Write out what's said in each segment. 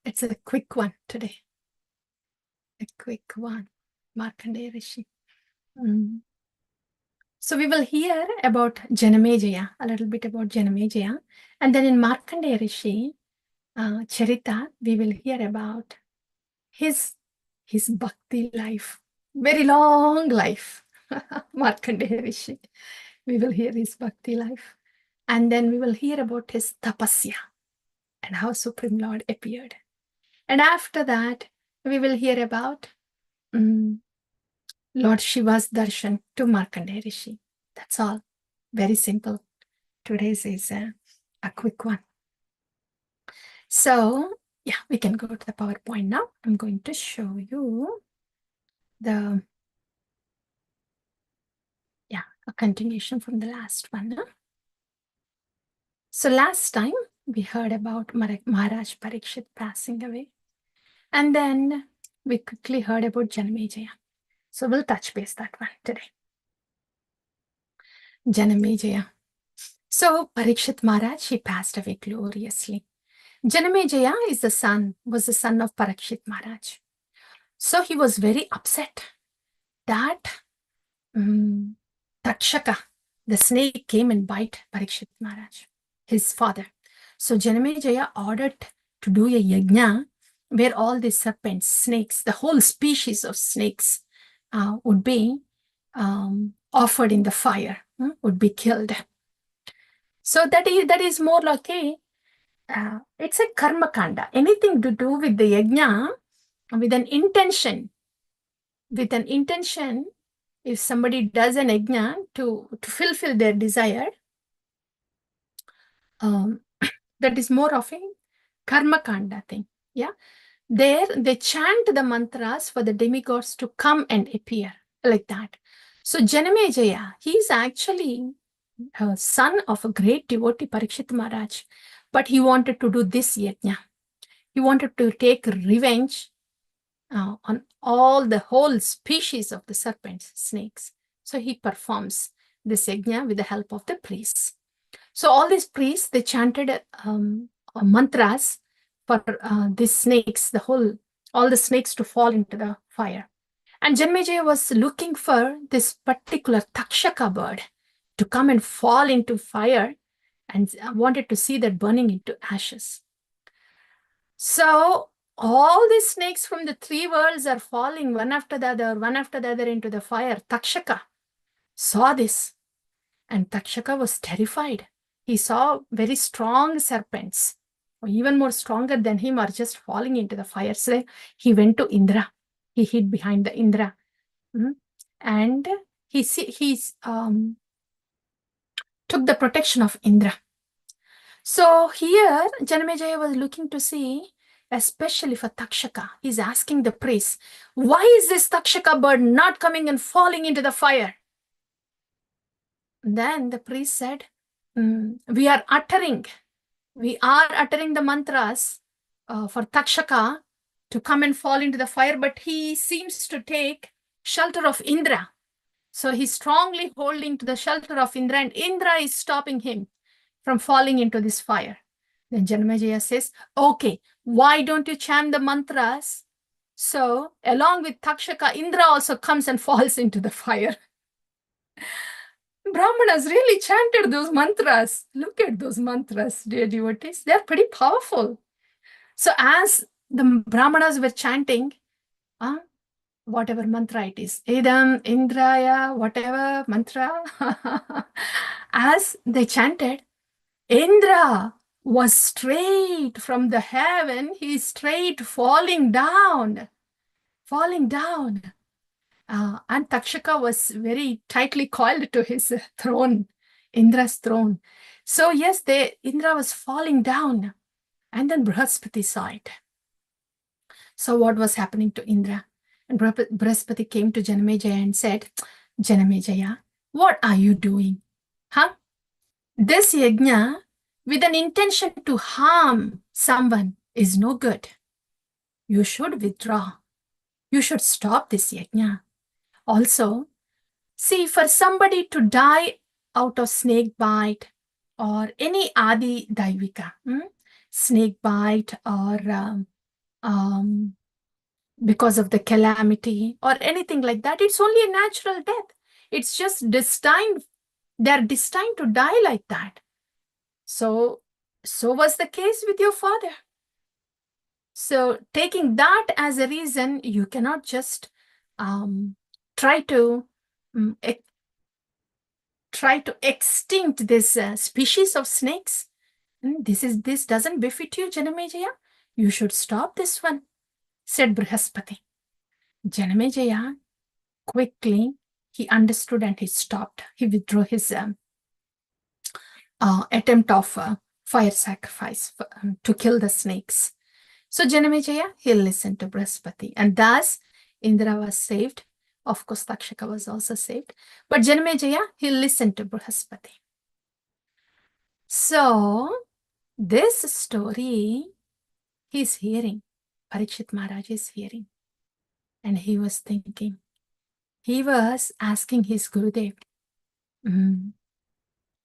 It's a quick one today. A quick one. Markandeya Rishi. So we will hear about Janamejaya, a little bit about Janamejaya. And then in Markandeya Rishi Charita, we will hear about his bhakti life. Very long life. Markandeya Rishi. We will hear his bhakti life. And then we will hear about his tapasya and how Supreme Lord appeared. And after that, we will hear about Lord Shiva's darshan to Markandeya Rishi. That's all. Very simple. Today's is a quick one. So, yeah, we can go to the PowerPoint now. I'm going to show you a continuation from the last one. Huh? So last time we heard about Maharaj Parikshit passing away. And then we quickly heard about Janamejaya. So we'll touch base that one today. Janamejaya. So Parikshit Maharaj, he passed away gloriously. Janamejaya was the son of Parikshit Maharaj. So he was very upset that Takshaka, the snake, came and bite Parikshit Maharaj, his father. So Janamejaya ordered to do a yajna where all the serpents, snakes, the whole species of snakes would be offered in the fire, would be killed. So that is more like it's a karma kanda. Anything to do with the yajna with an intention. With an intention, if somebody does an yajna to fulfill their desire, that is more of a karma kanda thing. Yeah. There they chant the mantras for the demigods to come and appear like that. So Janamejaya, he is actually a son of a great devotee Parikshit Maharaj, but he wanted to do this yajna. He wanted to take revenge on the whole species of the serpents, snakes. So he performs this yajna with the help of the priests. So all these priests, they chanted mantras for these snakes, all the snakes to fall into the fire. And Janamejaya was looking for this particular Takshaka bird to come and fall into fire and wanted to see that burning into ashes. So all these snakes from the three worlds are falling one after the other into the fire. Takshaka saw this and Takshaka was terrified. He saw very strong serpents, or even more stronger than him, are just falling into the fire. So he went to Indra. He hid behind the Indra. And he took the protection of Indra. So here, Janamejaya was looking to see, especially for Takshaka. He's asking the priest, why is this Takshaka bird not coming and falling into the fire? Then the priest said, we are uttering the mantras for Takshaka to come and fall into the fire, but he seems to take shelter of Indra. So he's strongly holding to the shelter of Indra, and Indra is stopping him from falling into this fire. Then Janamejaya says, okay, why don't you chant the mantras? So along with Takshaka, Indra also comes and falls into the fire. Brahmanas really chanted those mantras. Look at those mantras, dear devotees. They're pretty powerful. So as the Brahmanas were chanting, whatever mantra it is, Idam, Indraya, whatever mantra, as they chanted, Indra was straight from the heaven. He's straight falling down. And Takshaka was very tightly coiled to his throne, Indra's throne. So yes, Indra was falling down. And then Brihaspati saw it. So what was happening to Indra? And Brihaspati came to Janamejaya and said, Janamejaya, what are you doing? This yajna with an intention to harm someone is no good. You should withdraw. You should stop this yajna. Also, see, for somebody to die out of snake bite or any Adi Daivika, snake bite or because of the calamity or anything like that. It's only a natural death. It's just destined. They're destined to die like that. So was the case with your father. So taking that as a reason, you cannot just try to um, extinct this species of snakes. This doesn't befit you, Janamejaya. You should stop this one, said Brihaspati. Janamejaya quickly, he understood and he stopped. He withdrew his attempt of fire sacrifice to kill the snakes. So Janamejaya, he listened to Brihaspati, and thus Indra was saved. Of course, Takshaka was also saved. But Janamejaya, he listened to Brihaspati. So this story he's hearing, Parikshit Maharaj is hearing, and he was thinking, he was asking his Gurudev,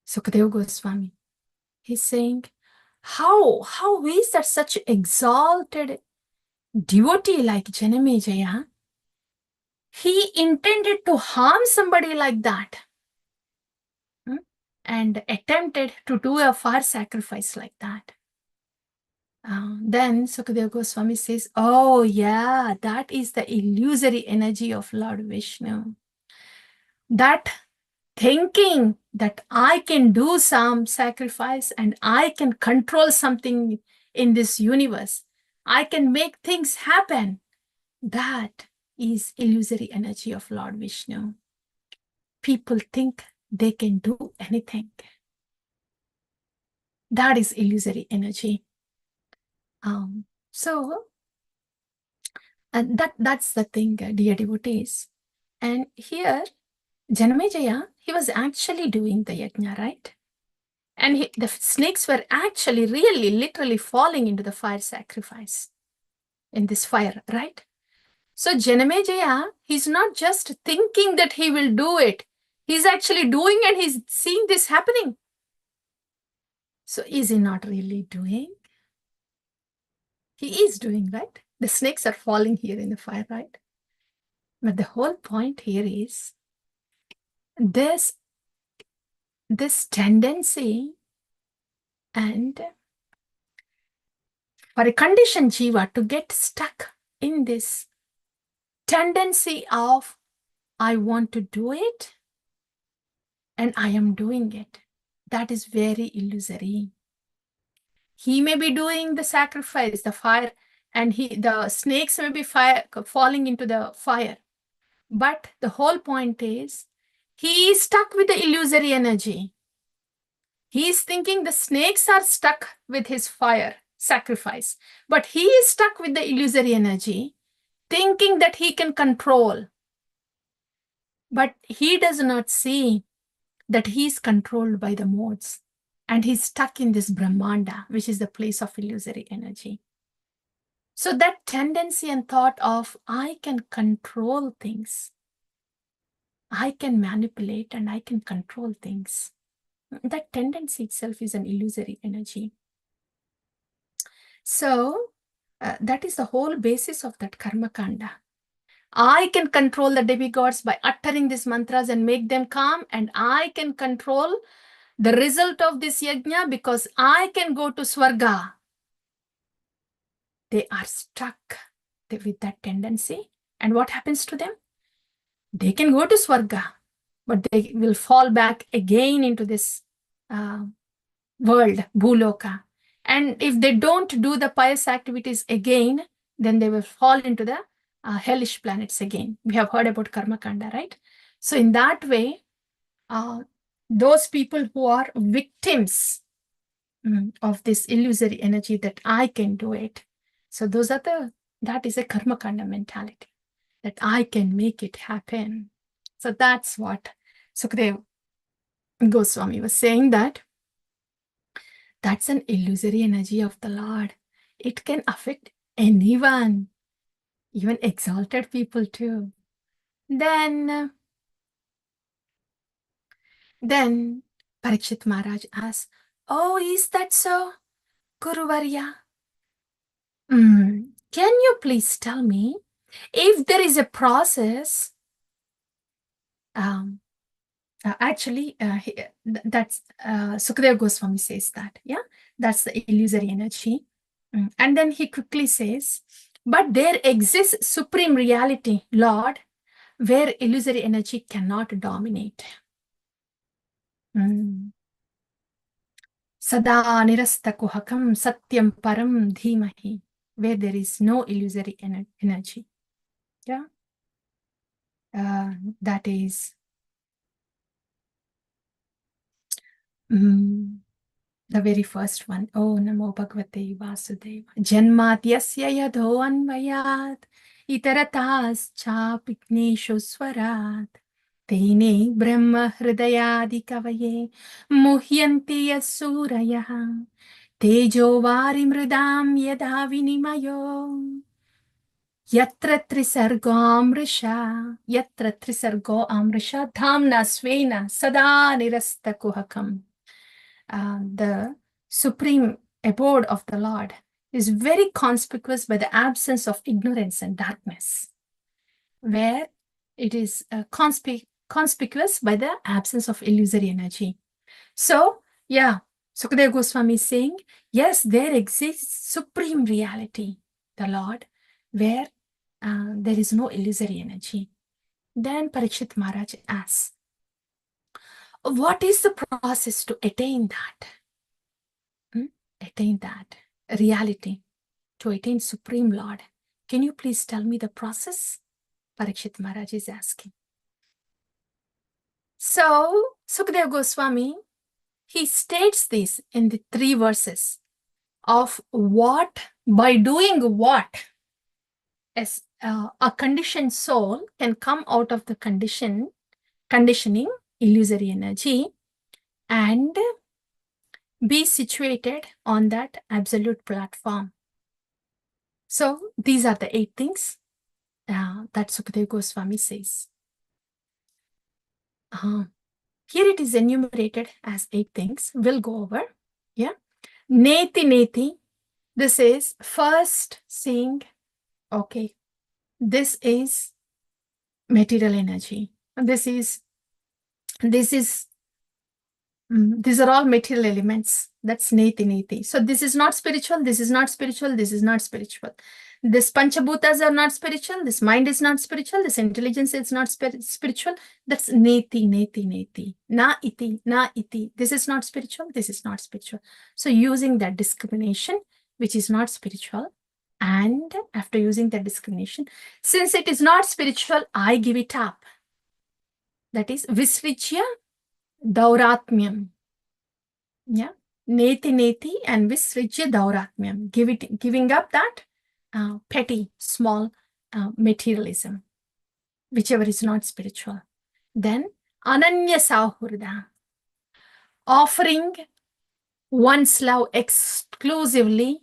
Sukadeva Goswami, he's saying, how is that such exalted devotee like Janamejaya? He intended to harm somebody like that and attempted to do a fire sacrifice like that. Then Sukadeva Goswami says, oh yeah, that is the illusory energy of Lord Vishnu. That thinking that I can do some sacrifice and I can control something in this universe, I can make things happen, that is illusory energy of Lord Vishnu. People think they can do anything. That is illusory energy. That's the thing, dear devotees. And here, Janamejaya, he was actually doing the yajna, right? And the snakes were actually really, literally falling into the fire sacrifice, in this fire, right? So Janamejaya, he's not just thinking that he will do it. He's actually doing and he's seeing this happening. So is he not really doing? He is doing, right? The snakes are falling here in the fire, right? But the whole point here is this tendency, and for a conditioned jiva to get stuck in this tendency of, I want to do it and I am doing it, that is very illusory. He may be doing the sacrifice, the fire, and the snakes may be falling into the fire. But the whole point is, he is stuck with the illusory energy. He is thinking the snakes are stuck with his fire sacrifice, but he is stuck with the illusory energy, thinking that he can control. But he does not see that he is controlled by the modes, and he's stuck in this Brahmanda, which is the place of illusory energy. So that tendency and thought of, I can control things, I can manipulate and I can control things, that tendency itself is an illusory energy. So that is the whole basis of that karma kanda. I can control the demigods by uttering these mantras and make them calm, and I can control the result of this yajna because I can go to Swarga. They are stuck with that tendency. And what happens to them? They can go to Swarga, but they will fall back again into this world, Bhuloka. And if they don't do the pious activities again, then they will fall into the hellish planets again. We have heard about Karma Kanda, right? So in that way, those people who are victims of this illusory energy that I can do it. So that is a Karma Kanda mentality, that I can make it happen. So that's what Sukadeva Goswami was saying, that that's an illusory energy of the Lord. It can affect anyone, even exalted people too. Then Parikshit Maharaj asked, oh, is that so, Guruvarya? can you please tell me if there is a process? Actually, that's Sukadeva Goswami says that, yeah, that's the illusory energy. And then he quickly says, but there exists supreme reality, Lord, where illusory energy cannot dominate. Sada nirasta kuhakam satyam param dhimahi, where there is no illusory energy. Yeah, that is the very first one. Oh, Namo Bhagavate Vasudeva. Janmatyasya yadho anvayat itaratas cha pikneshu swarat. Tene brahma hridayadi kavaye muhyanti yasurayah. Tejo vari mridam yada vinimayo. Yatra trisargo amrisha dhamna svena sada nirasta kuhakam. The supreme abode of the Lord is very conspicuous by the absence of ignorance and darkness, where it is conspicuous by the absence of illusory energy. So, yeah, Sukadeva Goswami is saying, yes, there exists supreme reality, the Lord, where there is no illusory energy. Then Parikshit Maharaj asks, what is the process to attain that? Attain that reality, to attain Supreme Lord. Can you please tell me the process? Parikshit Maharaj is asking. So, Sukadeva Goswami, he states this in the 3 verses of what, by doing what, as a conditioned soul can come out of the conditioning, illusory energy, and be situated on that absolute platform. So these are the 8 things that Sukadeva Goswami says. Here it is enumerated as 8 things. We'll go over. Yeah. Neti neti. This is first seeing, okay, this is material energy. These are all material elements. That's neti neti. So this is not spiritual, this is not spiritual, this is not spiritual. This panchabhutas are not spiritual, this mind is not spiritual, this intelligence is not spiritual. That's neti neti neti. Na iti. This is not spiritual, this is not spiritual. So using that discrimination, which is not spiritual, and after using that discrimination, since it is not spiritual, I give it up. That is visrichya dauratmyam. Yeah, neti neti and visrijya dauratmyam. Giving up that petty, small materialism, whichever is not spiritual. Then ananya sahurda, offering one's love exclusively.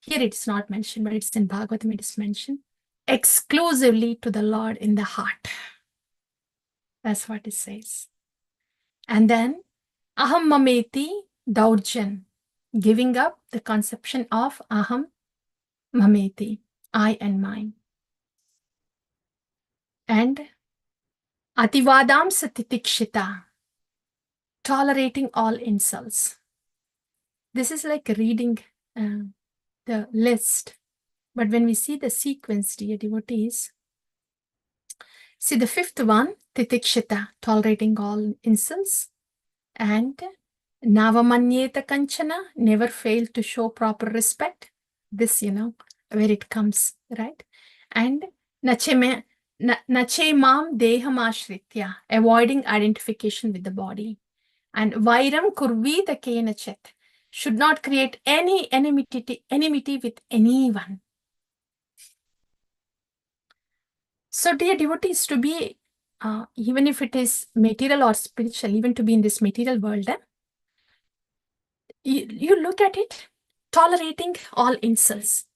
Here it's not mentioned, but it's in Bhagavatam, it is mentioned. Exclusively to the Lord in the heart. That's what it says. And then aham mameti daurjan, giving up the conception of aham mameti, I and mine. And ativadam satitikshita, tolerating all insults. This is like reading the list. But when we see the sequence, dear devotees, see the 5th one, titikshita, tolerating all insults. And navamanyeta kanchana, never fail to show proper respect. This, where it comes, right? And nache mam deham ashritya, avoiding identification with the body. And vairam kurvita kenachet, should not create any enmity with anyone. So dear devotees, to be, even if it is material or spiritual, even to be in this material world, you look at it, tolerating all insults.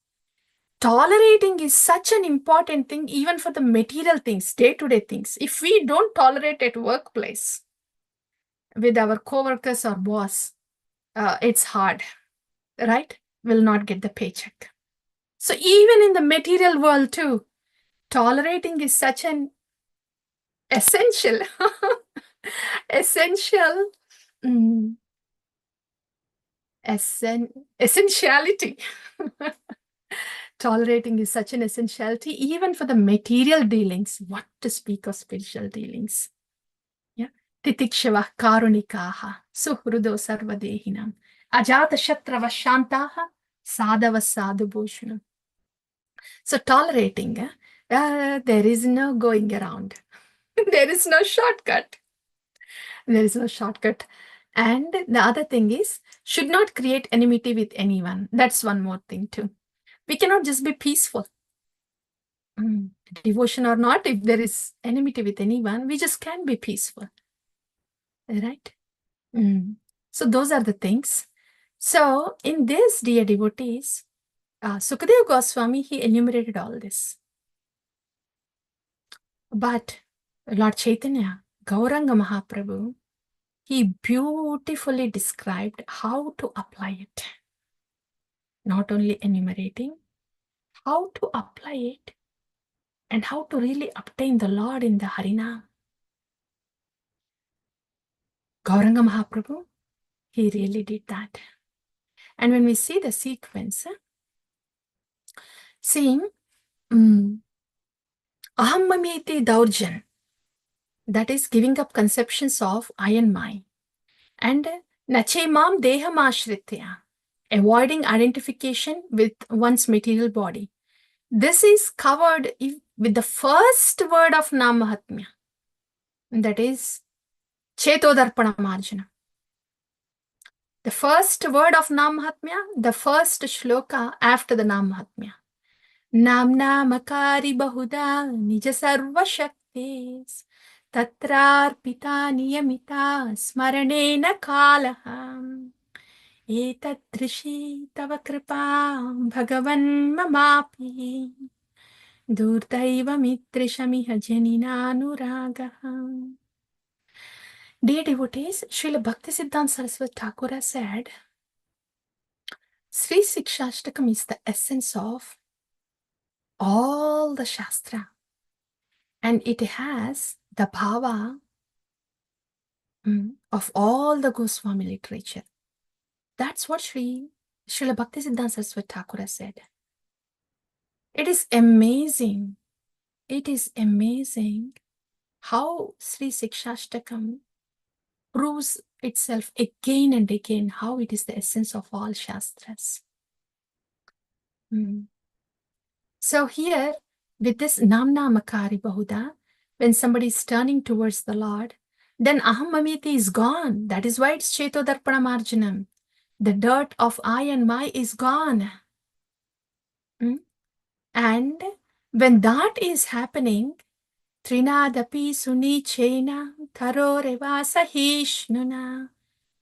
Tolerating is such an important thing, even for the material things, day-to-day things. If we don't tolerate at workplace with our co-workers or boss, it's hard, right? We'll not get the paycheck. So even in the material world too, tolerating is such an essential, essential, mm, essentiality. Tolerating is such an essentiality, even for the material dealings. What to speak of spiritual dealings? Yeah. Titikshava karunikaha, suhrudo sarvadehinam, ajata shatrava shantaha, sadava sadhubhushanam. So tolerating, there is no going around. There is no shortcut. There is no shortcut. And the other thing is, should not create enmity with anyone. That's one more thing too. We cannot just be peaceful. Devotion or not, if there is enmity with anyone, we just can't be peaceful. Right? So those are the things. So in this, dear devotees, Sukadeva Goswami, he enumerated all this. But Lord Chaitanya, Gauranga Mahaprabhu, he beautifully described how to apply it. Not only enumerating, how to apply it and how to really obtain the Lord in the Harinam. Gauranga Mahaprabhu, he really did that. And when we see the sequence, seeing Ahammamiti Daurjan, that is giving up conceptions of I and my, and Nachemam Deham Ashritya, avoiding identification with one's material body. This is covered with the first word of Nam Mahatmya, that is Chetodarpana Marjana. The first word of Nam Mahatmya, the first shloka after the Nam Mahatmya. Nam Namakari Bahuda Nija Sarva Shaktis Tatrarpita Niyamita Smaranena Kalaham Etadrishi Tava Kripa Bhagavan Mamapi Durdaiva Mitrishamiha Janinanuragaham. Dear devotees, Srila Bhaktisiddhanta Saraswati Thakura said, Sri Sikshashtakam is the essence of all the Shastra. And it has the bhava of all the Goswami literature. That's what Srila Bhaktisiddhanta Saraswati Thakura said. It is amazing. It is amazing how Sri Sikshashtakam proves itself again and again, how it is the essence of all Shastras. So here, with this Namna Makari Bahuda, when somebody is turning towards the Lord, then Aham Mamiti is gone. That is why it's Cheto Darpana Marjanam. The dirt of I and my is gone. And when that is happening, Trinadapi Suni Chena Taroreva Sahishnuna.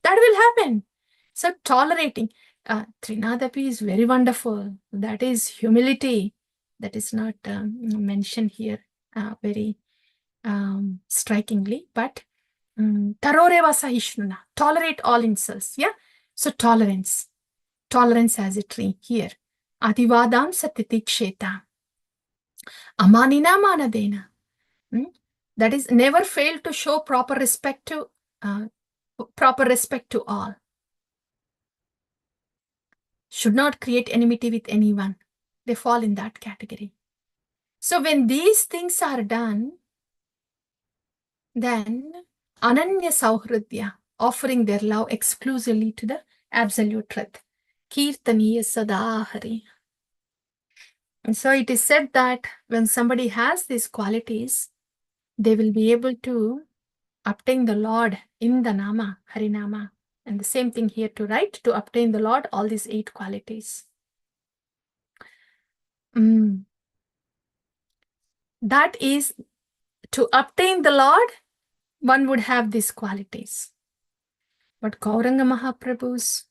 That will happen. So tolerating. Trinadapi is very wonderful. That is humility. That is not mentioned here very strikingly. But Taroreva Sahishnuna. Tolerate all insults. Yeah. So tolerance. Tolerance as a tree here. Adivadam Satitiksheta. Amanina Manadena. That is, never fail to show proper respect to all. Should not create enmity with anyone. They fall in that category. So when these things are done, then Ananya Sauhridya, offering their love exclusively to the absolute truth. Kirtaniya Sadahari. And so it is said that when somebody has these qualities, they will be able to obtain the Lord in the Nama, Harinama. And the same thing here to write, to obtain the Lord, all these 8 qualities. That is, to obtain the Lord, one would have these qualities. But Gauranga Mahaprabhu's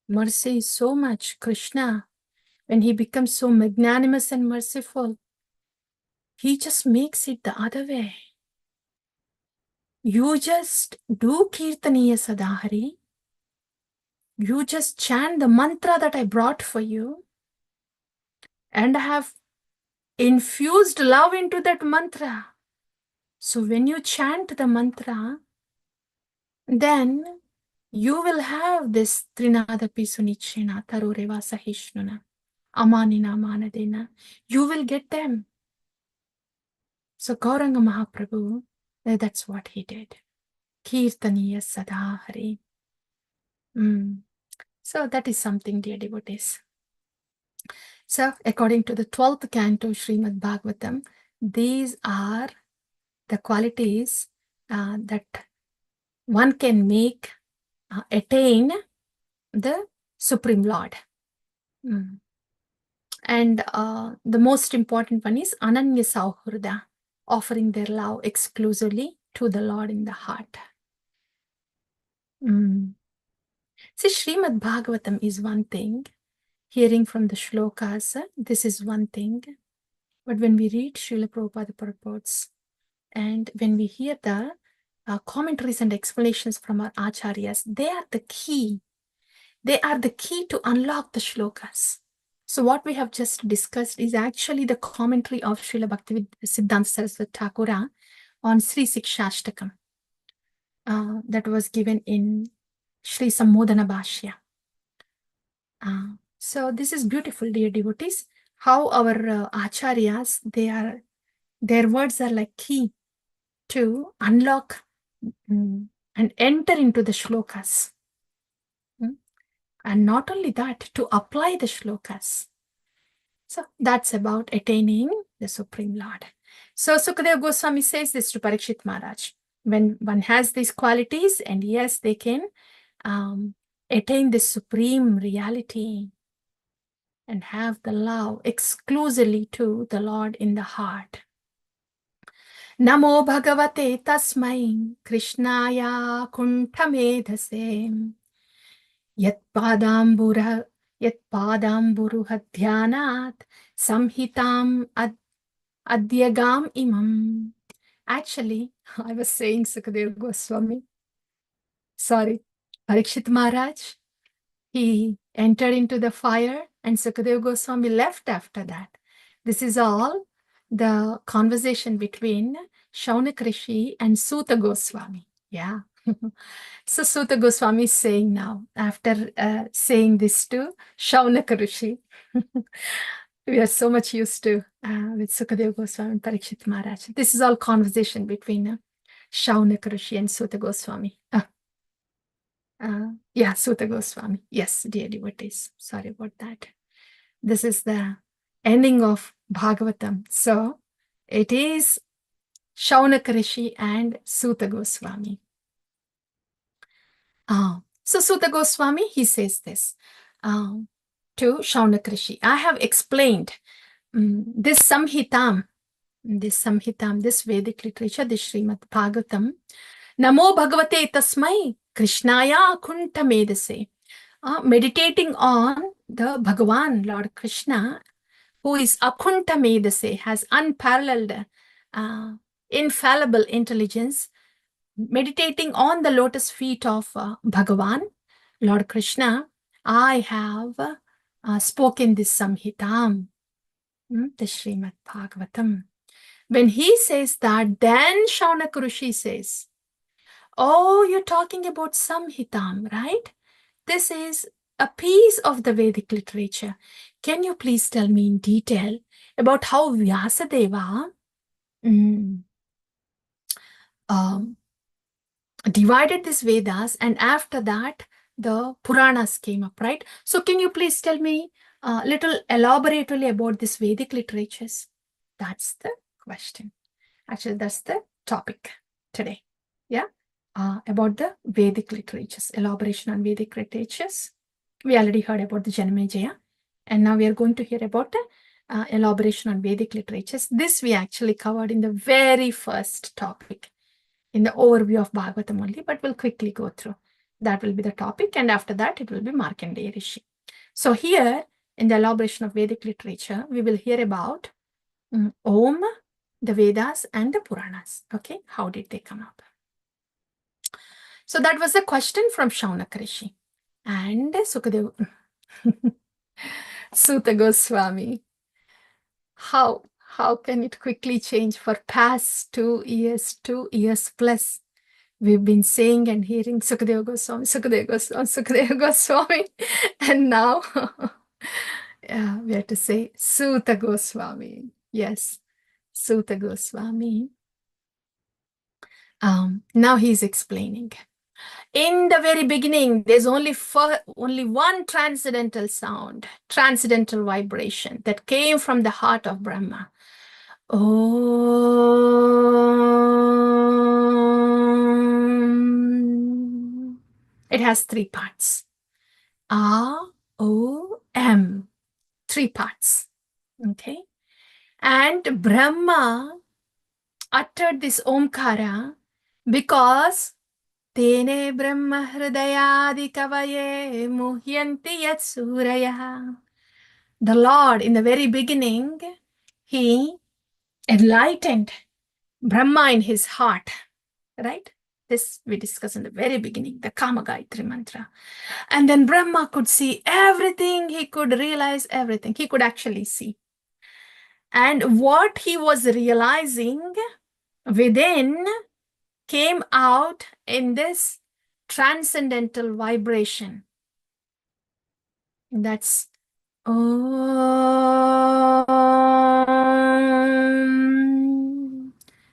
mercy is so much. Krishna, when he becomes so magnanimous and merciful, he just makes it the other way. You just do Kirtaniya Sadahari. You just chant the mantra that I brought for you. and have infused love into that mantra. So when you chant the mantra, then you will have this Trinada Pisunichena, Taroreva Sahishnuna, Amanina Manadena. You will get them. So Gauranga Mahaprabhu, that's what he did. Kirtaniya Sadahari. So that is something, dear devotees. So according to the 12th canto Srimad Bhagavatam, these are the qualities that one can make, attain the Supreme Lord. And the most important one is Ananya Sauhrada, offering their love exclusively to the Lord in the heart. See, Srimad Bhagavatam is one thing. Hearing from the shlokas, this is one thing. But when we read Srila Prabhupada purports, and when we hear the commentaries and explanations from our acharyas, they are the key. They are the key to unlock the shlokas. So what we have just discussed is actually the commentary of Srila Bhaktivedanta Siddhanta Saraswati Thakura on Sri Sikshashtakam that was given in Sri Sammodhana Bhashya. So this is beautiful, dear devotees, how our acharyas, their words are like key to unlock and enter into the shlokas. And not only that, to apply the shlokas. So that's about attaining the Supreme Lord. So Sukadeva Goswami says this to Parikshit Maharaj. When one has these qualities, and yes, they can attain the supreme reality and have the love exclusively to the Lord in the heart. Namo Bhagavate Tasmai Krishnaya Kuntamedhase Yat Padamburuha Dhyanat Samhitam Adyagam Imam. Actually, I was saying Sukadeva Goswami. Sorry, Parikshit Maharaj. He entered into the fire and Sukadeva Goswami left after that. This is all the conversation between Shaunak Rishi and Suta Goswami. Yeah. So Suta Goswami is saying now, after saying this to Shaunak Rishi, we are so much used to with Sukadeva Goswami and Parikshit Maharaj. This is all conversation between Shaunak Rishi and Suta Goswami. Yeah, Suta Goswami. Yes, dear devotees. Sorry about that. This is the ending of Bhagavatam. So it is Shaunak Rishi and Suta Goswami. So Suta Goswami, he says this to Shaunak Rishi. I have explained this Samhitam, this Vedic literature, this Srimad Bhagavatam. Namo Bhagavate Tasmai Krishnaya Kunta Medase. Meditating on the Bhagavan, Lord Krishna, who is Akunta Medase, has unparalleled, infallible intelligence. Meditating on the lotus feet of Bhagavan, Lord Krishna, I have spoken this Samhitam, the Srimad Bhagavatam. When he says that, then Shaunak Rishi says, oh, you're talking about Samhitam, right? This is a piece of the Vedic literature. Can you please tell me in detail about how Vyasadeva divided these Vedas, and after that, the Puranas came up, right? So can you please tell me a little elaborately about these Vedic literatures? That's the question. Actually, that's the topic today. Yeah, about the Vedic literatures, elaboration on Vedic literatures. We already heard about the Janamejaya, and now we are going to hear about elaboration on Vedic literatures. This we actually covered in the very first topic, in the overview of Bhagavatam only, but we'll quickly go through. That will be the topic, and after that, it will be Markandeya Rishi. So here, in the elaboration of Vedic literature, we will hear about Om, the Vedas, and the Puranas. Okay, how did they come up? So that was the question from Shaunak Rishi. And Sukadeva, Suta Goswami. How can it quickly change? For past 2 years plus, we've been saying and hearing Sukadeva Goswami, Sukadeva Goswami, Sukadeva Goswami. And now yeah, we have to say Suta Goswami. Yes, Suta Goswami. Now he's explaining. In the very beginning, there's only one transcendental sound, transcendental vibration that came from the heart of Brahma. Om. It has 3 parts. A, O, M. 3 parts. Okay. And Brahma uttered this Omkara because Tene Brahma Hridayadi Kavaye Muhyanti Yat Suraya. The Lord, in the very beginning, he enlightened Brahma in his heart, right? This we discussed in the very beginning, the Kama Gayatri mantra. And then Brahma could see everything, he could realize everything, he could actually see. And what he was realizing within came out in this transcendental vibration. That's Om.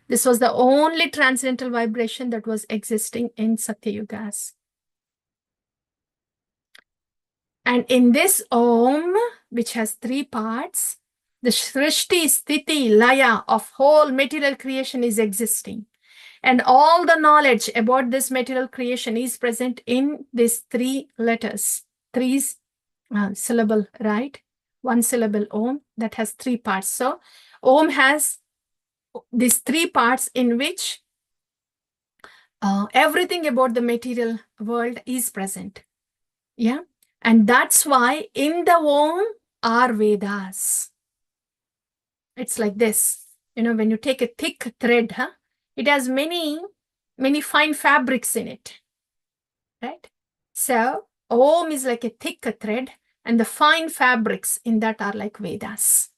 This was the only transcendental vibration that was existing in Satyugas. And in this Om, which has 3 parts, the Srishti, Sthiti, Laya of whole material creation is existing. And all the knowledge about this material creation is present in these 3 letters, 3 syllable, right? 1 syllable Om that has 3 parts. So Om has these 3 parts in which everything about the material world is present. Yeah. And that's why in the Om are Vedas. It's like this. You know, when you take a thick thread, it has many fine fabrics in it, right? So Om is like a thick thread, and the fine fabrics in that are like Vedas.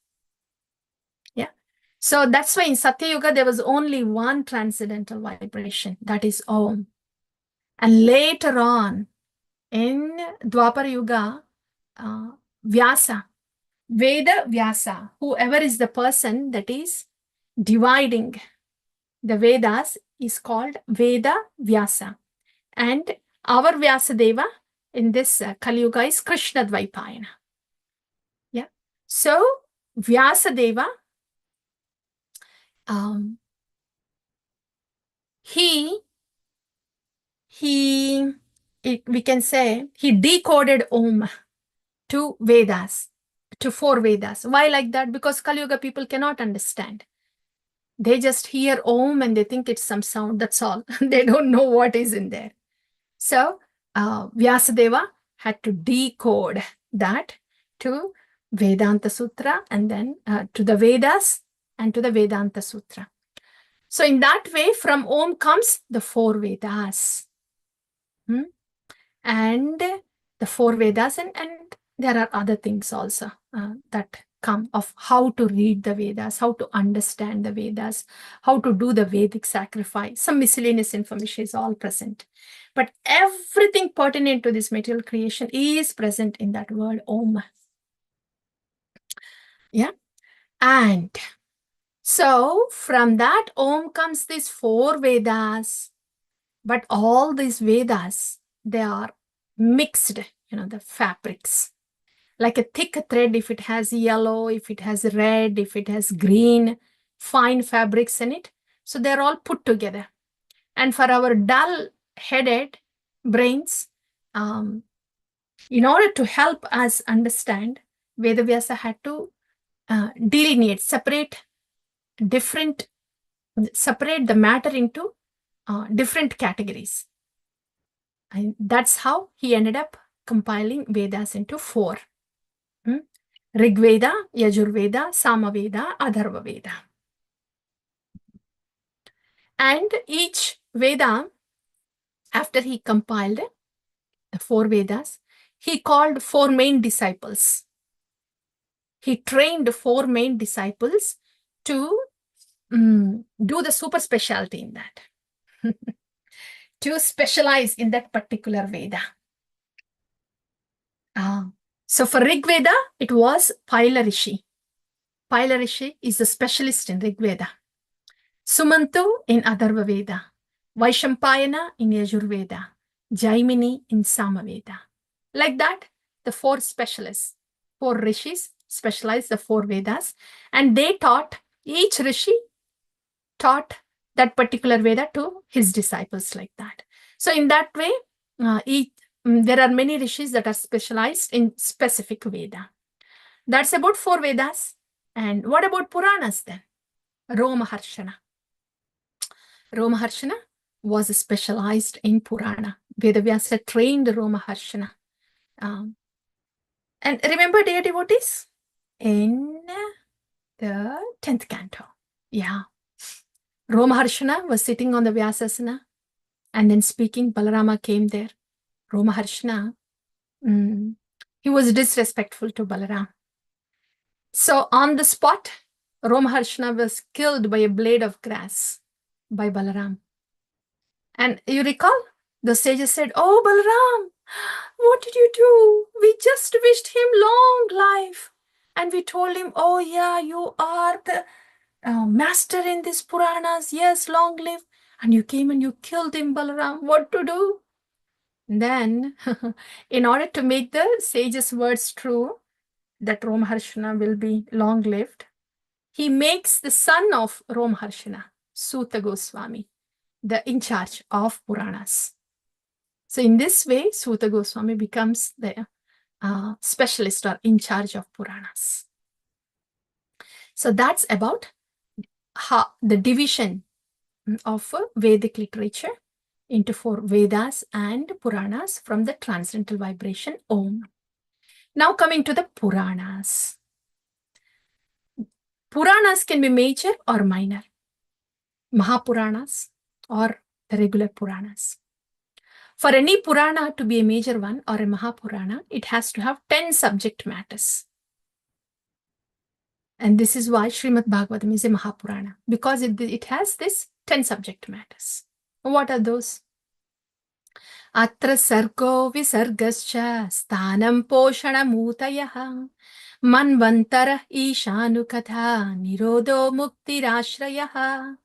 Yeah. So that's why in Satya Yuga there was only one transcendental vibration, that is Om. And later on in Dwapara Yuga, Vyasa, Veda Vyasa, whoever is the person that is dividing the Vedas is called Veda Vyasa. And our Vyasadeva in this Kali Yuga is Krishna Dvaipayana. Yeah. So Vyasadeva, we can say he decoded Om to Vedas, to 4 Vedas. Why like that? Because Kali Yuga people cannot understand. They just hear Om and they think it's some sound, that's all. They don't know what is in there. So Vyasadeva had to decode that to Vedanta Sutra and then to the Vedas and to the Vedanta Sutra. So in that way, from Om comes the 4 Vedas. And the 4 Vedas, and there are other things also that come of how to read the Vedas, how to understand the Vedas, how to do the Vedic sacrifice. Some miscellaneous information is all present. But everything pertinent to this material creation is present in that word Om. Yeah. And so from that Om comes these 4 Vedas. But all these Vedas, they are mixed, the fabrics. Like a thick thread, if it has yellow, if it has red, if it has green, fine fabrics in it. So they're all put together. And for our dull-headed brains, in order to help us understand, Vedavyasa had to delineate, separate the matter into different categories. And that's how he ended up compiling Vedas into 4. Rig Veda, Yajur Veda, Samaveda, Atharva Veda. And each Veda, after he compiled the 4 Vedas, he called 4 main disciples. he trained 4 main disciples to do the super specialty in that, to specialize in that particular Veda. So for Rig Veda, it was Paila Rishi. Paila Rishi is a specialist in Rig Veda. Sumantu in Atharva Veda. Vaishampayana in Yajurveda. Jaimini in Samaveda. Like that, the 4 specialists, 4 rishis specialized the 4 Vedas, and they taught, each rishi taught that particular Veda to his disciples like that. So in that way, there are many rishis that are specialized in specific Veda. That's about 4 Vedas. And what about Puranas then? Romaharshana. Romaharshana was specialized in Purana. Vedavyasa trained Romaharshana. And remember, dear devotees, in the 10th canto, Romaharshana was sitting on the Vyasasana and then speaking. Balarama came there. Romaharshana, he was disrespectful to Balaram. So on the spot, Romaharshana was killed by a blade of grass by Balaram. And you recall, the sages said, "Oh, Balaram, what did you do? We just wished him long life. And we told him, oh yeah, you are the master in these Puranas. Yes, long live. And you came and you killed him, Balaram. What to do?" Then, in order to make the sages' words true, that Romaharshana will be long-lived, he makes the son of Romaharshana, Suta Goswami, the in charge of Puranas. So in this way, Suta Goswami becomes the specialist or in charge of Puranas. So that's about how the division of Vedic literature into 4 Vedas and Puranas from the transcendental vibration Om. Now coming to the Puranas. Puranas can be major or minor. Mahapuranas or the regular Puranas. For any Purana to be a major one or a Mahapurana, it has to have 10 subject matters. And this is why Srimad Bhagavatam is a Mahapurana, because it has this 10 subject matters. What are those? Atra sargo visargascha sthanam poshana mutayah manvantara ishanu katha nirodho muktirashrayah.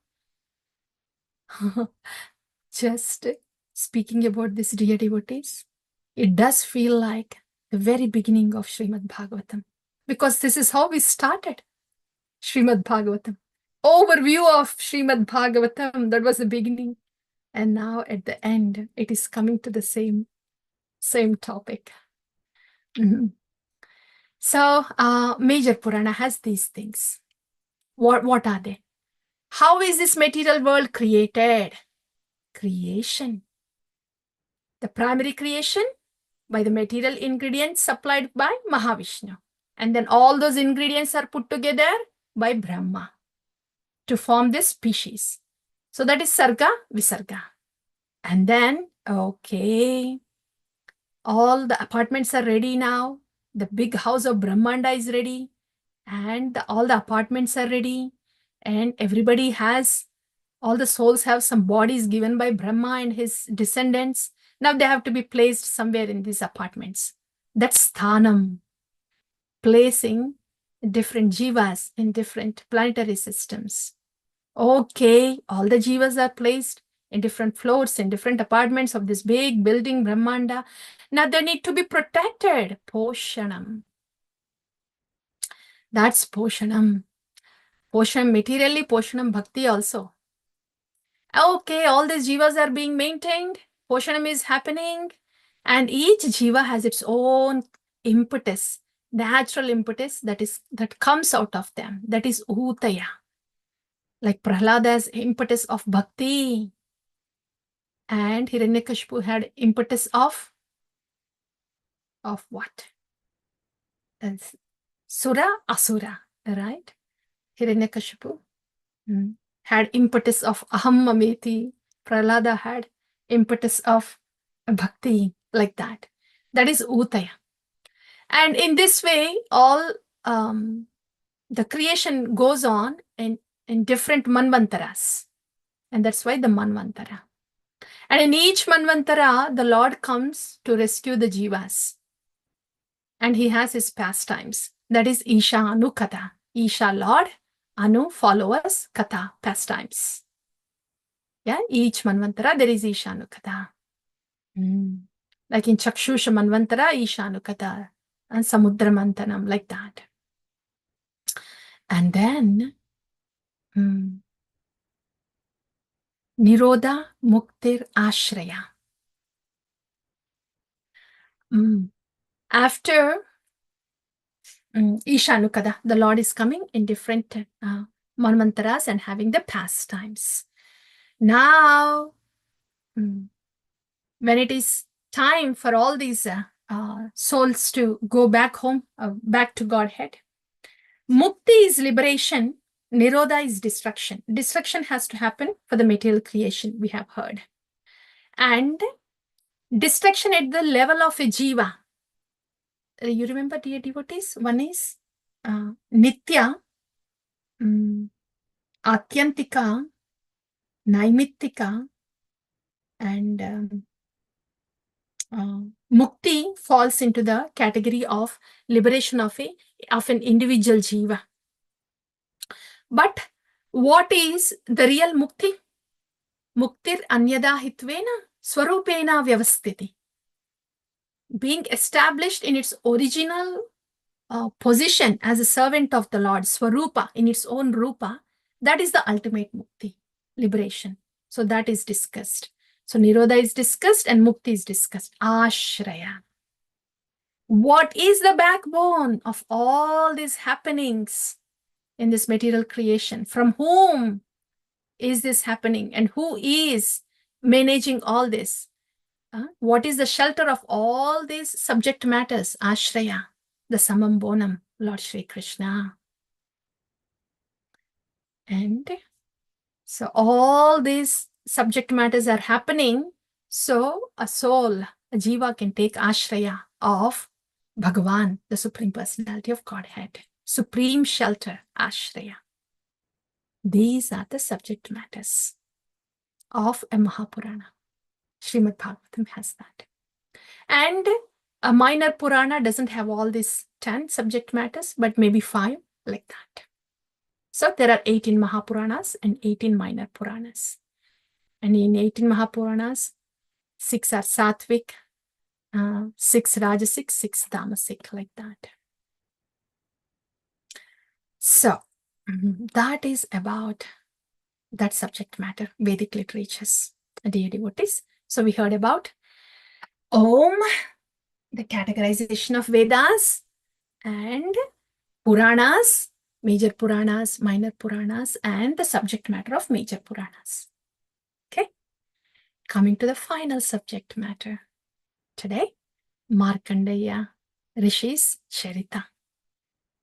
Just speaking about this, dear devotees, it does feel like the very beginning of Srimad Bhagavatam, because this is how we started Srimad Bhagavatam. Overview of Srimad Bhagavatam, that was the beginning. And now at the end, it is coming to the same topic. So, major Purana has these things. What are they? How is this material world created? Creation. The primary creation by the material ingredients supplied by Mahavishnu. And then all those ingredients are put together by Brahma to form this species. So that is Sarga, Visarga. And then, okay, all the apartments are ready now. The big house of Brahmanda is ready. And all the apartments are ready. And everybody has, all the souls have some bodies given by Brahma and his descendants. Now they have to be placed somewhere in these apartments. That's Sthanam, placing different jivas in different planetary systems. Okay, all the jivas are placed in different floors, in different apartments of this big building, Brahmanda. Now they need to be protected. Poshanam. That's Poshanam. Poshanam materially, Poshanam bhakti also. Okay, all these jivas are being maintained. Poshanam is happening. And each jiva has its own impetus, natural impetus that comes out of them. That is Utaya. Like Prahlada's impetus of bhakti. And Hiranyakashipu had impetus of what? Sura, Asura, right? Hiranyakashipu had impetus of Aham Mameti. Prahlada had impetus of bhakti, like that. That is Utaya. And in this way, all the creation goes on in different manvantaras. And that's why the manvantara. And in each manvantara, the Lord comes to rescue the jivas. And he has his pastimes. That is Isha Anu Katha. Isha Lord, Anu followers, Katha pastimes. Yeah, each manvantara there is Isha Anu Katha. Like in Chakshusha manvantara, Isha Anu Katha, and Samudra Mantanam, like that. And then Nirodha Muktir Ashraya. After Ishanukada, the Lord is coming in different manvantaras and having the pastimes. Now, when it is time for all these souls to go back home, back to Godhead, Mukti is liberation, Nirodha is destruction. Destruction has to happen for the material creation, we have heard. And destruction at the level of a jiva. You remember, dear devotees? One is Nitya, Atyantika, Naimittika, and Mukti falls into the category of liberation of an individual jiva. But what is the real Mukti? Muktir Anyada Hitvena Swarupena Vyavastiti. Being established in its original position as a servant of the Lord, Swarupa, in its own Rupa, that is the ultimate Mukti, liberation. So that is discussed. So Nirodha is discussed and Mukti is discussed. Ashraya. What is the backbone of all these happenings in this material creation? From whom is this happening and who is managing all this? What is the shelter of all these subject matters? Ashraya, the Samam Bonam, Lord Shri Krishna. And so all these subject matters are happening, so a soul, a jiva can take ashraya of Bhagavan, the Supreme Personality of Godhead. Supreme shelter, ashraya. These are the subject matters of a Mahapurana. Srimad Bhagavatam has that. And a minor Purana doesn't have all these 10 subject matters, but maybe 5, like that. So there are 18 Mahapuranas and 18 minor Puranas. And in 18 Mahapuranas, 6 are Sattvic, 6 Rajasic, 6 Tamasic, like that. So that is about that subject matter, Vedic literatures, dear devotees. So we heard about Om, the categorization of Vedas, and Puranas, major Puranas, minor Puranas, and the subject matter of major Puranas. Okay, coming to the final subject matter today, Markandeya Rishi's Charita.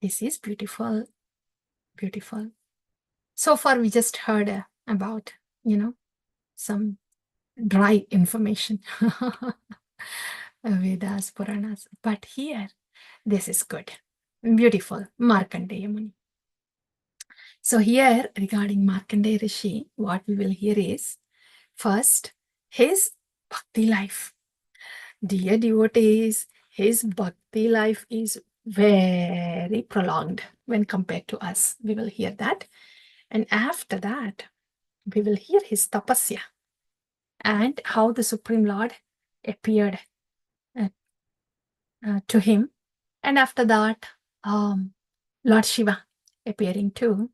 This is beautiful, beautiful. So far, we just heard about, some dry information, Vedas, Puranas. But here, this is good, beautiful, Markandeya Muni. So here, regarding Markandeya Rishi, what we will hear is, first, his bhakti life. Dear devotees, his bhakti life is very prolonged when compared to us. We will hear that. And after that, we will hear his tapasya and how the Supreme Lord appeared to him. And after that, Lord Shiva appearing to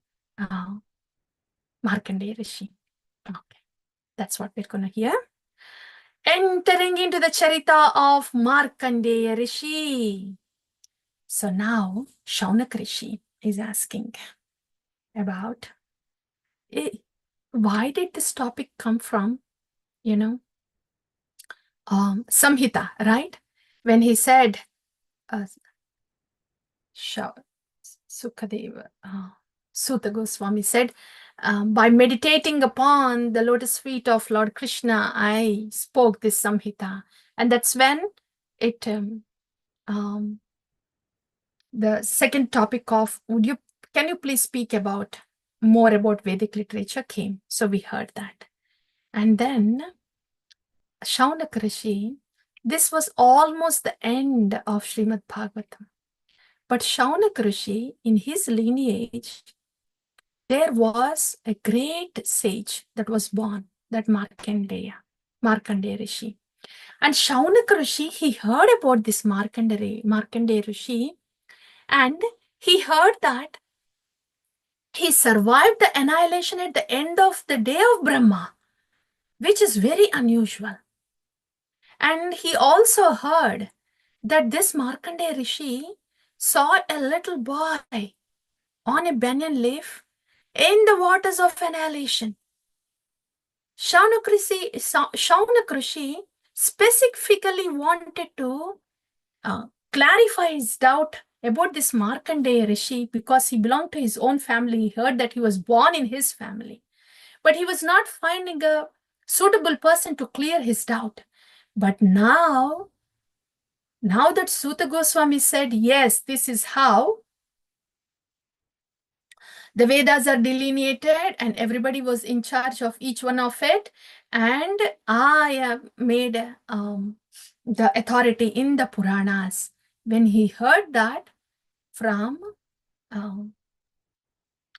Markandeya Rishi. Okay, that's what we're going to hear. Entering into the Charita of Markandeya Rishi. So now Shaunak Rishi is asking about why did this topic come from, Samhita, right? When he said, Sukadeva, Suta Goswami said, by meditating upon the lotus feet of Lord Krishna, I spoke this Samhita. And that's when it the second topic of, can you please speak more about Vedic literature came. So we heard that. And then Shaunak Rishi, this was almost the end of Srimad Bhagavatam. But Shaunak Rishi, in his lineage, there was a great sage that was born, that Markandeya Rishi. And Shaunak Rishi, he heard about this Markandeya Rishi, and he heard that he survived the annihilation at the end of the day of Brahma, which is very unusual. And he also heard that this Markandeya Rishi saw a little boy on a banyan leaf in the waters of annihilation. Shaunak Rishi specifically wanted to clarify his doubt about this Markandeya Rishi because he belonged to his own family. He heard that he was born in his family. But he was not finding a suitable person to clear his doubt. But now that Suta Goswami said, yes, this is how the Vedas are delineated and everybody was in charge of each one of it, and I have made the authority in the Puranas. When he heard that from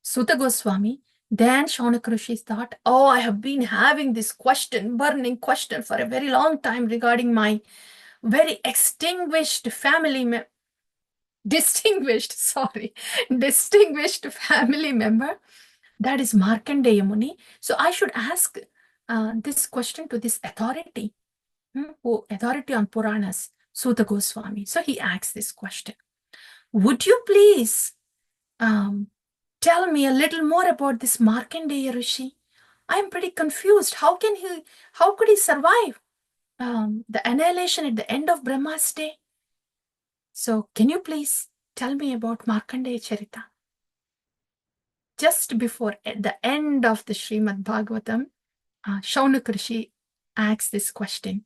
Suta Goswami, then Shaunak Rishi thought, oh, I have been having this burning question for a very long time regarding my very distinguished family member, that is Markandeya Muni. So I should ask this question to this authority, authority on Puranas, Suta Goswami. So he asks this question. Would you please tell me a little more about this Markandeya Rishi? I am pretty confused. How could he survive the annihilation at the end of Brahma's day? So can you please tell me about Markandeya Charita? Just before the end of the Srimad Bhagavatam, Shaunak Rishi asks this question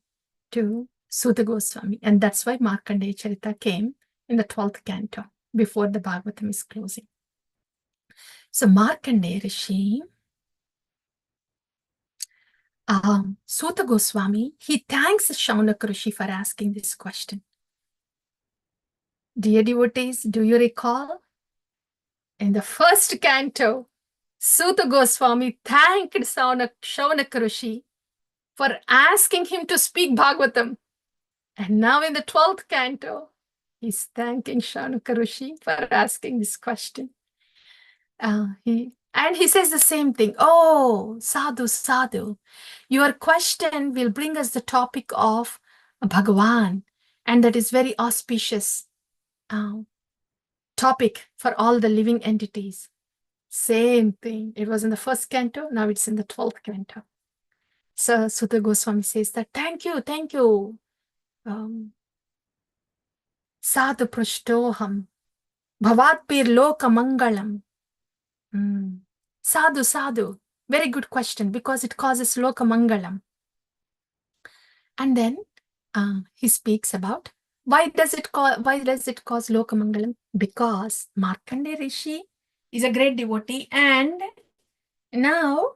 to Suta Goswami, and that's why Markandeya Charita came in the 12th canto, before the Bhagavatam is closing. So Markandeya Rishi, Suta Goswami, he thanks Shaunak Rishi for asking this question. Dear devotees, do you recall? In the first canto, Suta Goswami thanked Shaunak Rishi for asking him to speak Bhagavatam. And now in the 12th canto, he's thanking Shaunak Rishi for asking this question. He says the same thing. Oh, sadhu, sadhu. Your question will bring us the topic of Bhagavan. And that is very auspicious topic for all the living entities. Same thing. It was in the first canto. Now it's in the 12th canto. So Suta Goswami says that, thank you. Sadhu prashtoham. Bhavatpir loka mangalam. Sadhu. Very good question, because it causes loka mangalam. And then he speaks about why does it cause loka mangalam? Because Markandeya Rishi is a great devotee, and now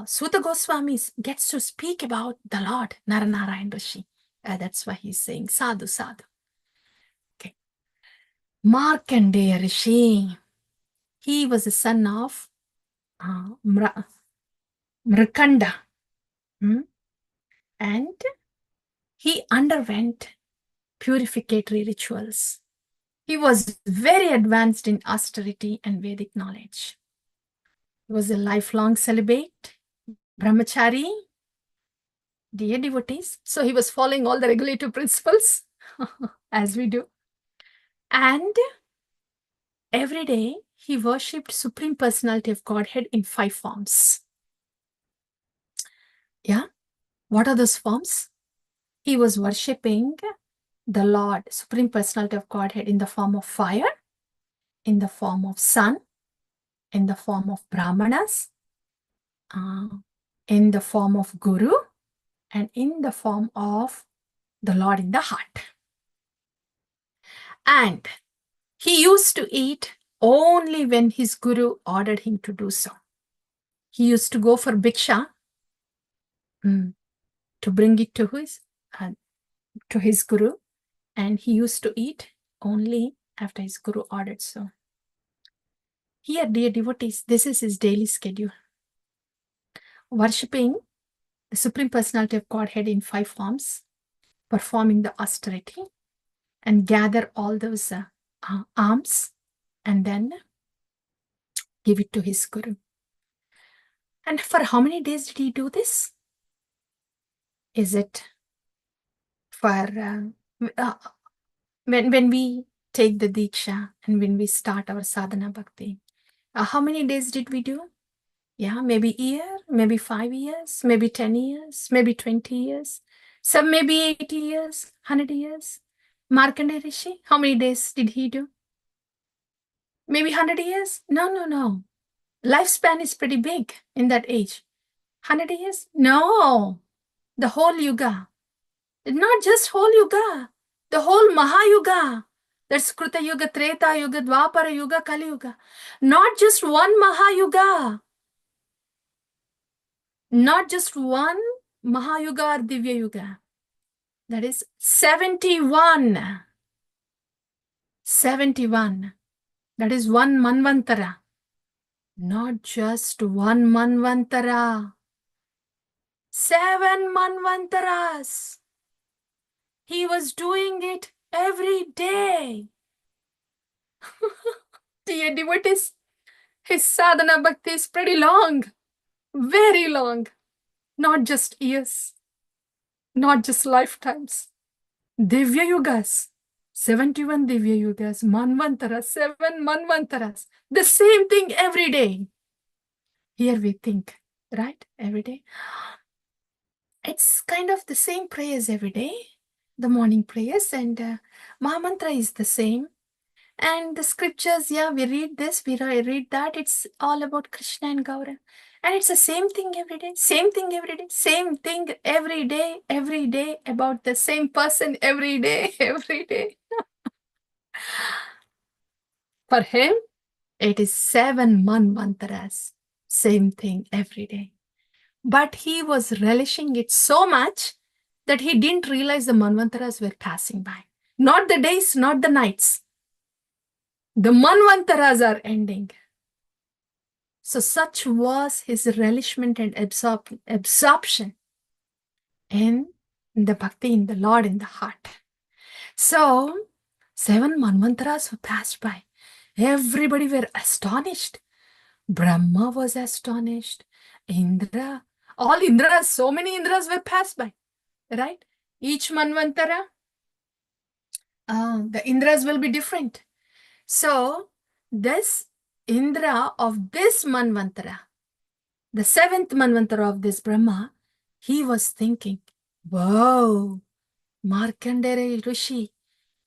Suta Goswami gets to speak about the Lord, Naranarayan Rishi. That's why he's saying sadhu. Okay. Markandeya Rishi, he was the son of Mrikanda. And he underwent purificatory rituals. He was very advanced in austerity and Vedic knowledge. He was a lifelong celibate, brahmachari, dear devotees. So he was following all the regulative principles, as we do. And every day he worshipped Supreme Personality of Godhead in 5 forms. Yeah. What are those forms? He was worshipping the Lord, Supreme Personality of Godhead, in the form of fire, in the form of sun, in the form of brahmanas, in the form of guru, and in the form of the Lord in the heart. And He used to eat only when his guru ordered him to do so. He used to go for bhiksha to bring it to his guru, and he used to eat only after his guru ordered so. Here, dear devotees, this is his daily schedule. Worshipping the Supreme Personality of Godhead in 5 forms, performing the austerity, and gather all those alms, and then give it to his guru. And for how many days did he do this? Is it for when we take the Diksha and when we start our sadhana bhakti? How many days did we do? Yeah, maybe a year, maybe 5 years, maybe 10 years, maybe 20 years, some maybe 80 years, 100 years. Markandeya Rishi, how many days did he do? Maybe 100 years? No. Lifespan is pretty big in that age. 100 years? No. The whole yuga. Not just whole yuga. The whole Mahayuga. That's Kruta Yuga, Treta Yuga, Dwapara Yuga, Kali Yuga. Not just one Mahayuga. Not just one Mahayuga or Divya Yuga. That is 71. 71. That is one Manvantara. Not just one Manvantara. 7 Manvantaras. He was doing it every day. Dear devotees, his sadhana bhakti is pretty long. Very long. Not just years. Not just lifetimes. Divya Yugas. 71 Divya Yugas. Manvantaras. 7 Manvantaras. The same thing every day. Here we think, right? Every day. It's kind of the same prayers every day. The morning prayers, and Mahamantra is the same. And the scriptures, yeah, we read this, we read that. It's all about Krishna and Gaura. And it's the same thing every day, same thing every day, same thing every day, about the same person every day, every day. For him, it is 7 manvantaras, same thing every day. But he was relishing it so much that he didn't realize the manvantaras were passing by. Not the days, not the nights. The manvantaras are ending. So such was his relishment and absorption in the bhakti, in the Lord, in the heart. So 7 manvantaras were passed by. Everybody were astonished. Brahma was astonished. Indra, all Indras, so many Indras were passed by. Right? Each manvantara, the Indras will be different. So this Indra of this manvantara, the 7th manvantara of this Brahma, he was thinking, wow, Markandeya Rishi,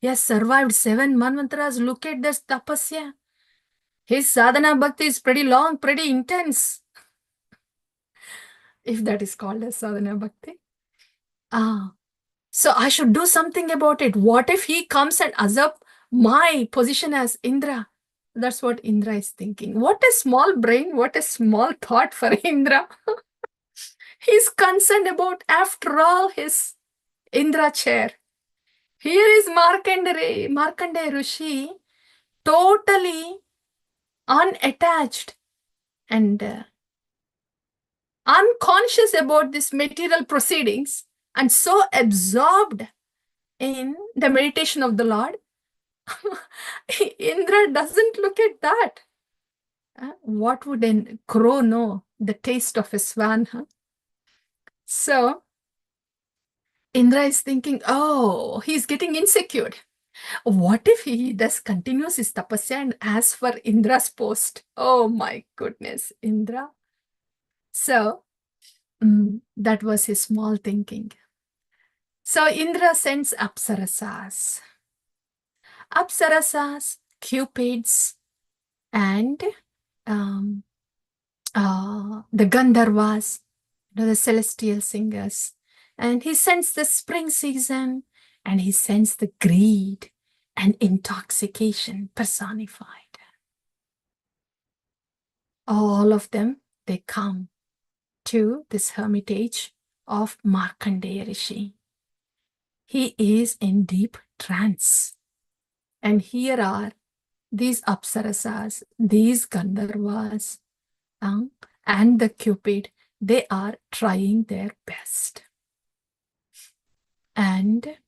he has survived 7 manvantaras. Look at this tapasya. His sadhana bhakti is pretty long, pretty intense. If that is called as sadhana bhakti. So I should do something about it. What if he comes and usurp my position as Indra? That's what Indra is thinking. What a small brain, what a small thought for Indra. He's concerned about, after all, his Indra chair. Here is Markandeya Rishi, totally unattached and unconscious about this material proceedings, and so absorbed in the meditation of the Lord. Indra doesn't look at that. What would a crow know? The taste of a swan. Huh? So Indra is thinking, oh, he's getting insecure. What if he thus continues his tapasya and asks for Indra's post? Oh my goodness, Indra. So that was his small thinking. So Indra sends Apsarasas. Apsarasas, Cupids, and the Gandharvas, the celestial singers. And he sends the spring season, and he sends the greed and intoxication personified. All of them, they come to this hermitage of Markandeya Rishi. He is in deep trance. And here are these Apsarasas, these Gandharvas, and the Cupid. They are trying their best. And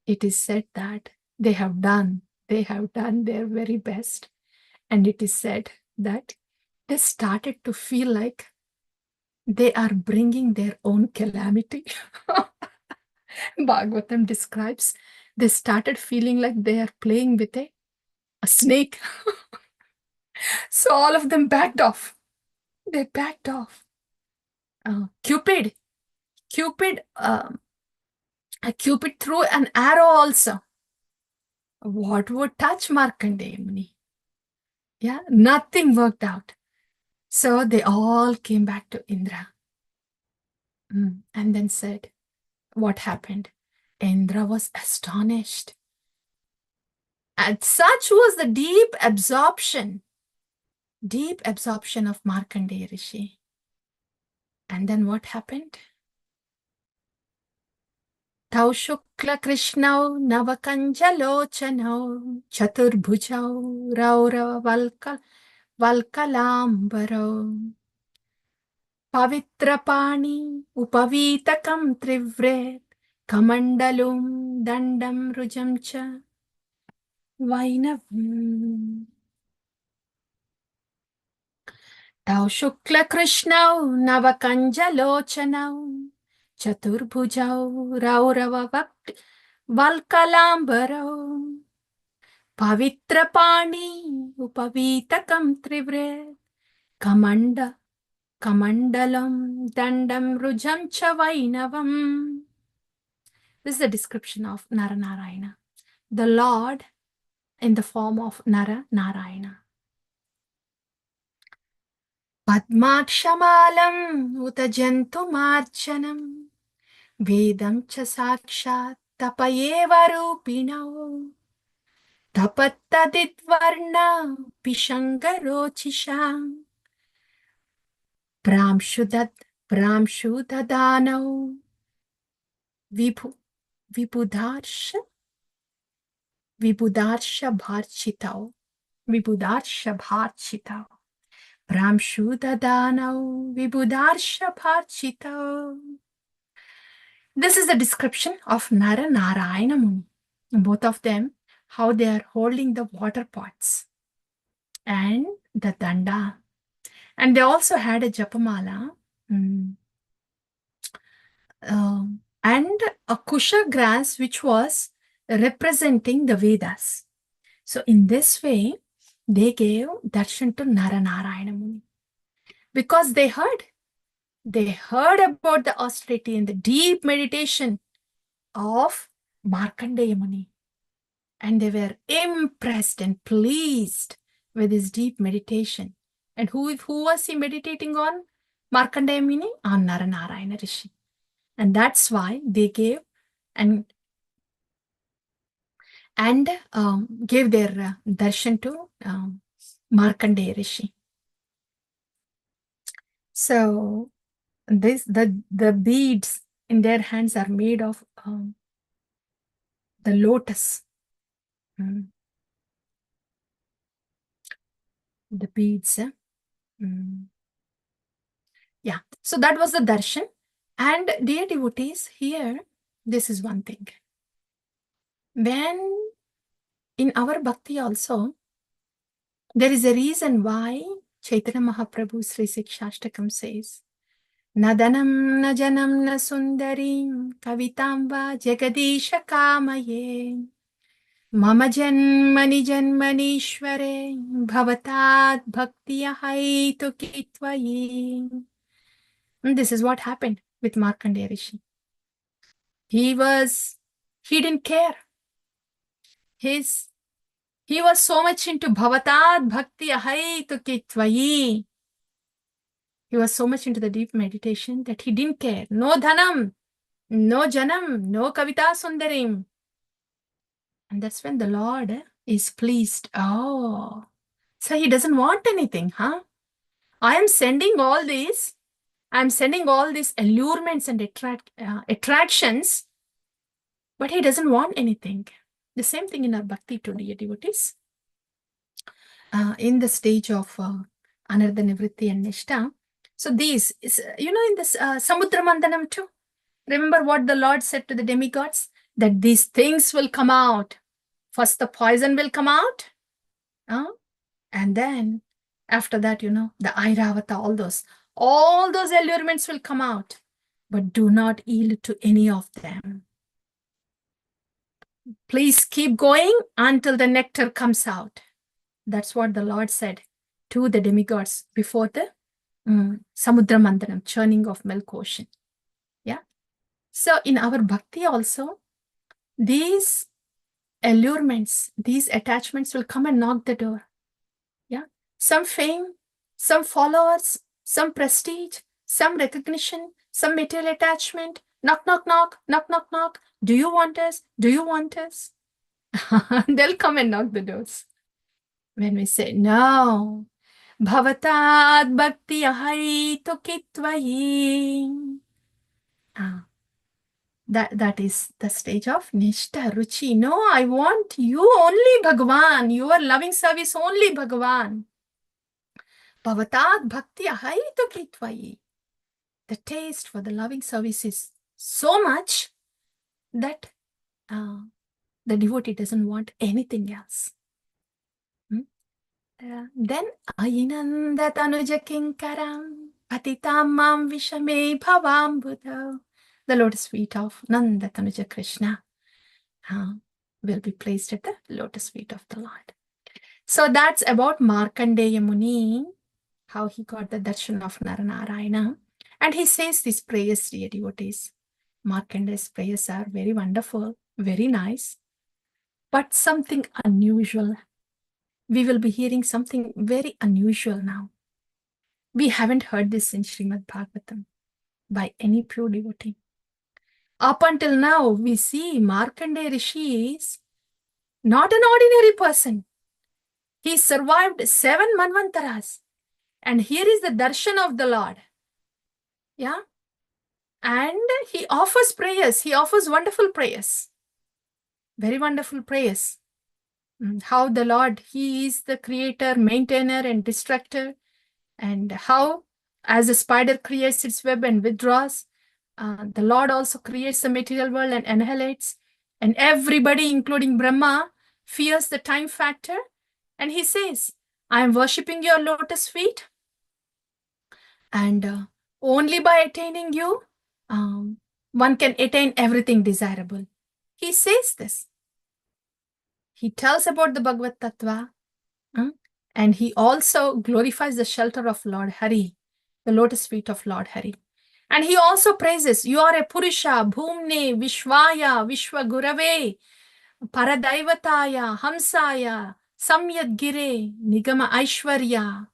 it is said that they have done their very best. And it is said that they started to feel like they are bringing their own calamity. Bhagavatam describes they started feeling like they are playing with a snake. So all of them backed off. They backed off. Cupid threw an arrow also. What would touch Markandeya Muni? Yeah, nothing worked out. So they all came back to Indra. And then said, what happened? Indra was astonished. And such was the deep absorption of Markandeya Rishi. And then what happened? Tau Shukla Krishnau Navakanjalochanau Chaturbhujau Raura Valkalambaro Pavitrapani Upavitakam Trivret Kamandalum Dandam Rujamcha Vainavam. Tau Shukla Krishnau Navakanjalochanau Chaturbhujau Raurava Valkalambarau Pavitrapani Upavitakam Trivret Kamandalam Dandam Rujam Cha Vainavam. This is a description of Naranarayana, the Lord in the form of Naranarayana. Padmakshamalam utajantumarchanam Vedam cha sakshat tapayeva rupinau tapattaditvarna pishangarochisha Pramshudadanau Vibhudarsha bharchitau Pramshudadanau Vibhudarsha bharchitau. This is the description of Naranarayana Muni. Both of them, how they are holding the water pots and the danda. And they also had a japamala and a kusha grass which was representing the Vedas. So in this way, they gave darshan to Naranarayana Muni. Because they heard about the austerity and the deep meditation of Markandeya Muni. And they were impressed and pleased with his deep meditation. And who was he meditating on? Markandeya Muni? On Naranarayana Rishi. And that's why they gave and gave their darshan to Markandeya Rishi. So the beads in their hands are made of the lotus. The beads. Yeah, so that was the darshan. And dear devotees, here, this is one thing. When in our bhakti also, there is a reason why Chaitanya Mahaprabhu Sri Sikshashtakam says, Na danam na janam na sundarim kavitam va jagadisha kamaye mama janmani janmanishware bhavatat bhaktiya haitu kitvayi. And this is what happened with Markandeya Rishi. He didn't care. He was so much into bhavatat bhakti ahaitu kitvayi. He was so much into the deep meditation that he didn't care. No dhanam, no janam, no kavita sundarim. And that's when the Lord is pleased. Oh, so he doesn't want anything, huh? I am sending all these. I'm sending all these allurements and attractions, but he doesn't want anything. The same thing in our bhakti to dear devotees. In the stage of Anartha Nivritti and Nishta. So these, in this Samudra Mandanam too. Remember what the Lord said to the demigods? That these things will come out. First the poison will come out. And then after that, the Airavata, all those allurements will come out. But do not yield to any of them. Please keep going until the nectar comes out. That's what the Lord said to the demigods before the Samudra Mandanam, churning of milk ocean. Yeah. So in our bhakti also, these allurements, these attachments will come and knock the door. Yeah. Some fame, some followers, some prestige, some recognition, some material attachment. Knock, knock, knock, knock, knock, knock. Do you want us? Do you want us? They'll come and knock the doors. When we say, no, Bhavatad Bhakti Ahai Tokitvahi. That is the stage of Nishta Ruchi. No, I want you only, Bhagavan. Your loving service only, Bhagavan. Bhavatad Bhakti Ahai Tokitvahi. The taste for the loving service is so much that the devotee doesn't want anything else. Then Ainanda Tanuja Kinkaram Patitam Mam Vishame Bhavam Buddha. The lotus feet of Nanda Tanuja Krishna will be placed at the lotus feet of the Lord. So that's about Markandeya Muni, how he got the darshan of Naranarayana. And he says these prayers, dear devotees. Markandeya's prayers are very wonderful, very nice, but something unusual. We will be hearing something very unusual now. We haven't heard this in Srimad Bhagavatam by any pure devotee. Up until now, we see Markandeya Rishi is not an ordinary person. He survived 7 Manvantaras. And here is the darshan of the Lord. Yeah. And he offers prayers. He offers wonderful prayers. Very wonderful prayers. How the Lord, he is the creator, maintainer, and destructor. And how, as a spider creates its web and withdraws, the Lord also creates the material world and annihilates. And everybody, including Brahma, fears the time factor. And he says, I am worshipping your lotus feet. And only by attaining you, one can attain everything desirable. He says this. He tells about the Bhagavad Tattva. And he also glorifies the shelter of Lord Hari, the lotus feet of Lord Hari. And he also praises, you are a Purusha, Bhumne, Vishwaya, Vishwagurave, Paradaivataya, Hamsaya, Samyad Gire, Nigama Aishwarya,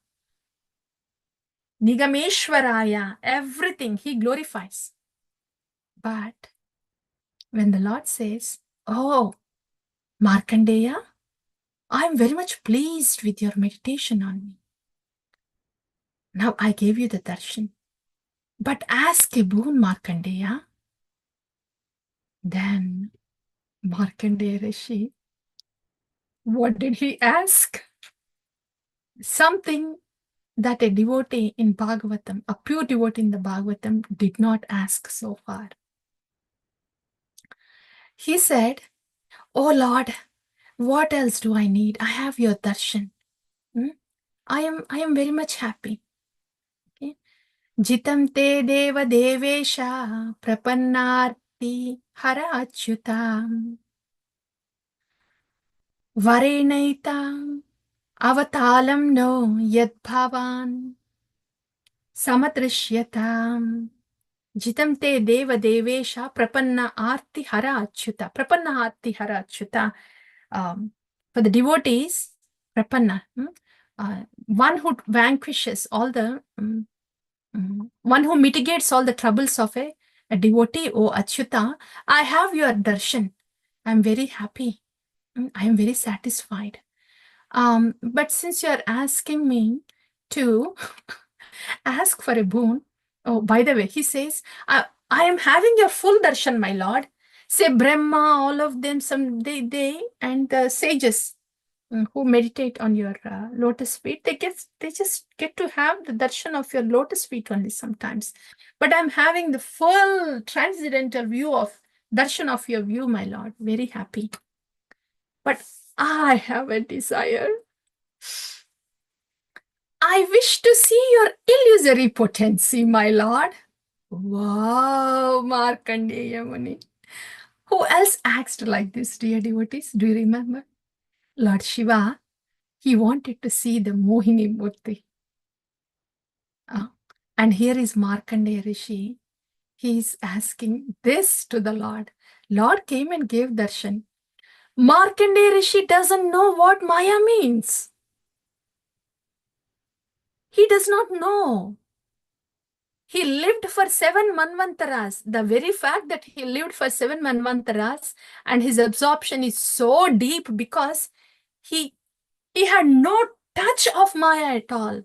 Nigameshwaraya, everything he glorifies. But when the Lord says, oh, Markandeya, I am very much pleased with your meditation on me. Now I gave you the darshan. But ask a boon, Markandeya. Then Markandeya Rishi, what did he ask? Something that a devotee in Bhagavatam, a pure devotee in the Bhagavatam, did not ask so far. He said, oh Lord, what else do I need? I have your darshan. I am very much happy. Okay. Jitam te deva devesha prapannarti hara achyutam varenaitam avatalam no yadbhavan samadrishyatam. Jitam te deva devesha prapanna arti hara achyuta. Prapanna arti hara achyuta. For the devotees, prapanna, one who vanquishes all the, one who mitigates all the troubles of a devotee, O Achyuta, I have your darshan. I'm very happy. I am very satisfied. But since you're asking me to ask for a boon, oh, by the way, he says, I am having a full darshan, my lord. Say Brahma, all of them, they and the sages who meditate on your lotus feet, they just get to have the darshan of your lotus feet only sometimes. But I'm having the full transcendental view of darshan of your view, my lord. Very happy. But I have a desire. I wish to see your illusory potency, my lord. Wow, Markandeya Muni. Who else asked like this, dear devotees? Do you remember? Lord Shiva, he wanted to see the Mohini Murti. And here is Markandeya Rishi. He is asking this to the Lord. Lord came and gave darshan. Markandeya Rishi doesn't know what Maya means. He does not know. He lived for 7 manvantaras. The very fact that he lived for 7 manvantaras and his absorption is so deep because he had no touch of Maya at all.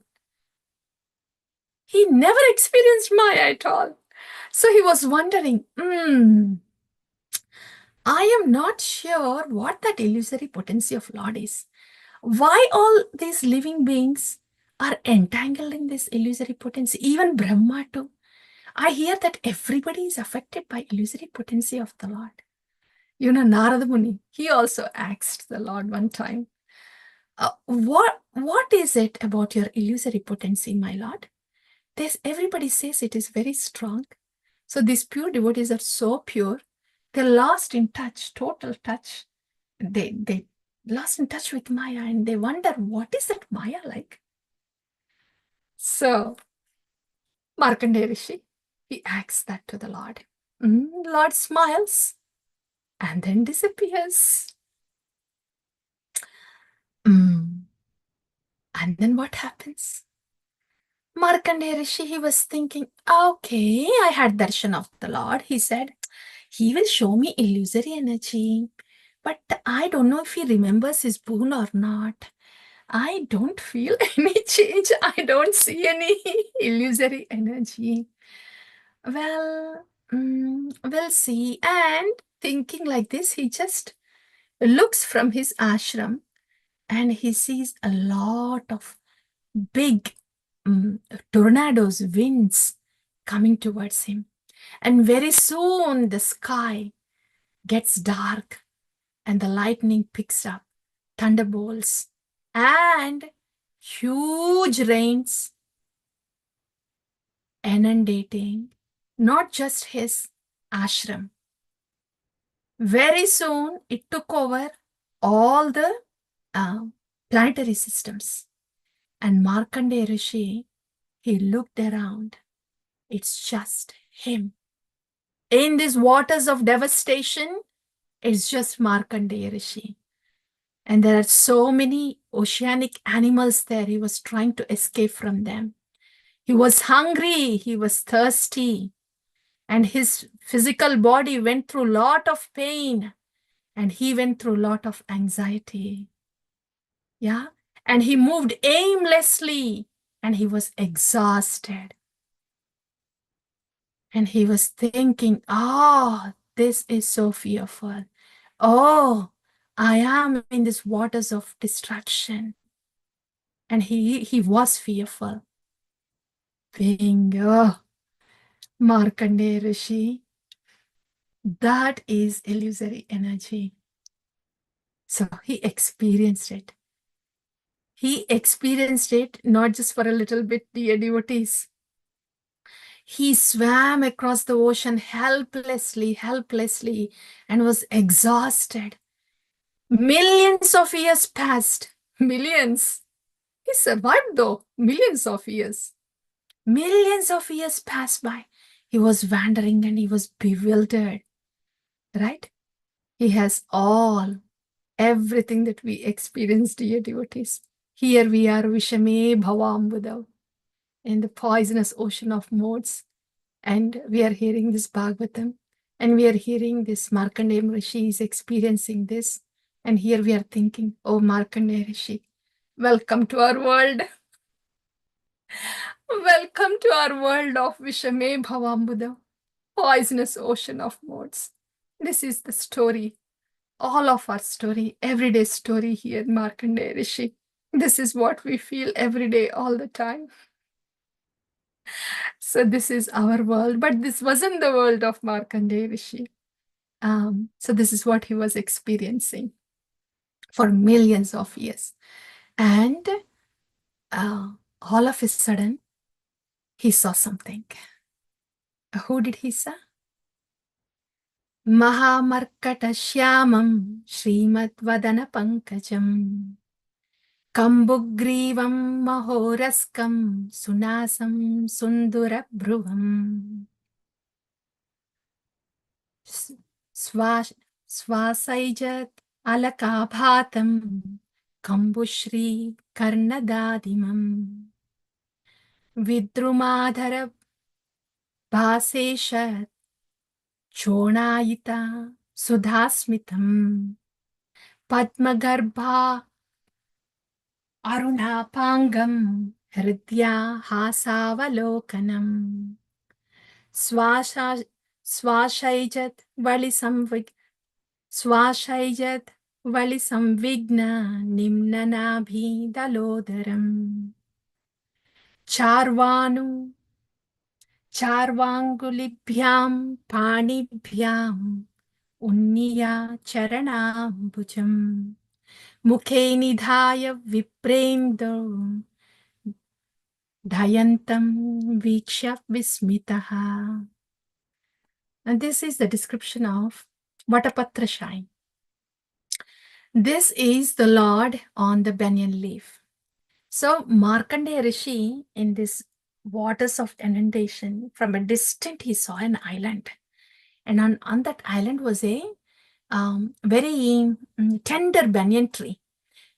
He never experienced Maya at all. So he was wondering, I am not sure what that illusory potency of Lord is. Why all these living beings are entangled in this illusory potency, even Brahma too. I hear that everybody is affected by illusory potency of the Lord. You know, Narada Muni, he also asked the Lord one time, what is it about your illusory potency, my Lord? Everybody says it is very strong. So these pure devotees are so pure. They're lost in touch, total touch. They lost in touch with Maya and they wonder, what is that Maya like? So Markandeya Rishi, he asks that to the Lord. Lord smiles and then disappears. And then what happens? Markandeya Rishi, he was thinking, okay, I had darshan of the Lord. He said, he will show me illusory energy. But I don't know if he remembers his boon or not. I don't feel any change. I don't see any illusory energy. Well, we'll see. And thinking like this, he just looks from his ashram and he sees a lot of big tornadoes, winds coming towards him. And very soon the sky gets dark and the lightning picks up, thunderbolts, and huge rains inundating not just his ashram. Very soon it took over all the planetary systems. And Markandeya Rishi, he looked around. It's just him. In these waters of devastation, it's just Markandeya Rishi. And there are so many oceanic animals there. He was trying to escape from them. He was hungry. He was thirsty. And his physical body went through a lot of pain. And he went through a lot of anxiety. Yeah. And he moved aimlessly. And he was exhausted. And he was thinking, this is so fearful. Oh, I am in these waters of destruction. And he was fearful. Being, Markandeya Rishi, that is illusory energy. So he experienced it. He experienced it not just for a little bit, dear devotees. He swam across the ocean helplessly, and was exhausted. Millions of years passed. Millions. He survived though. Millions of years. Millions of years passed by. He was wandering and he was bewildered. Right? He has everything that we experienced, dear devotees. Here we are, Vishame Bhavambuddha, in the poisonous ocean of modes. And we are hearing this Bhagavatam. And we are hearing this Markandeya Rishi is experiencing this. And here we are thinking, oh Markandeya Rishi, welcome to our world. Welcome to our world of Vishame Bhavambuda, poisonous ocean of modes. This is the story, all of our story, everyday story here, Markandeya Rishi. This is what we feel every day, all the time. So this is our world, but this wasn't the world of Markandeya Rishi. So this is what he was experiencing for millions of years. And all of a sudden, he saw something. Who did he see? Mahamarkatashyamam Srimad Pankajam Kambugrivam Mahoraskam Sunasam Sundurabhruvam Swasaijat Alakabhatam Kambushri Karnadadimam Vidrumadhara Bhaseshat Chonayita Sudhasmitam Padmagarbha Arunapangam Hridya Hasavalokanam Swashaijat Vali Samvigna Nimnanabhi Dalodaram Charvangulibhyam Panibhyam Unniya Charanambujam Mukhe Nidhaya Viprendo Dhayantam Viksha Vismitaha. And this is the description of Vatapatra shrine. This is the Lord on the banyan leaf. So Markandeya Rishi, in this waters of inundation, from a distance he saw an island. And on that island was a very tender banyan tree.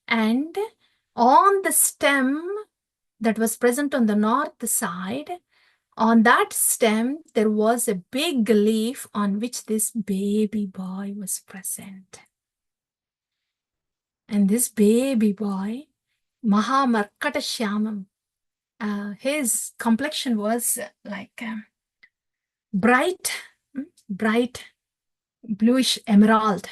And on the stem that was present on the north side, on that stem, there was a big leaf on which this baby boy was present. And this baby boy, Mahamarkatashyamam, his complexion was like bright bluish emerald,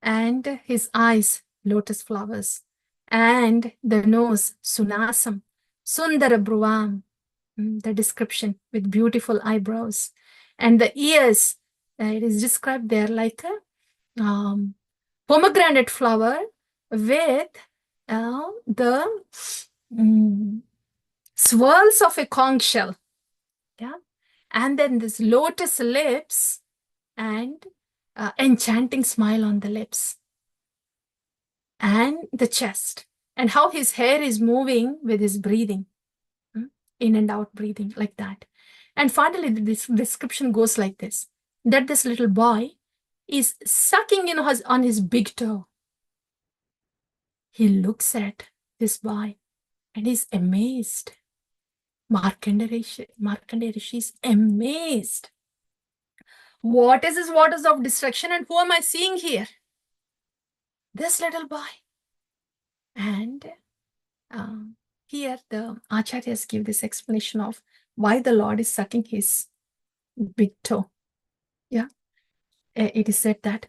and his eyes lotus flowers, and the nose sunasam, sundara bruvam, the description with beautiful eyebrows, and the ears, it is described there like a pomegranate flower with the swirls of a conch shell, yeah, and then this lotus lips and enchanting smile on the lips, and the chest, and how his hair is moving with his breathing, in and out breathing like that. And finally, this description goes like this, that this little boy is sucking on his big toe. He looks at this boy and he's amazed. Markandeya Rishi is amazed. What is this waters of destruction, and who am I seeing here? This little boy. And here the acharyas give this explanation of why the Lord is sucking his big toe. Yeah, it is said that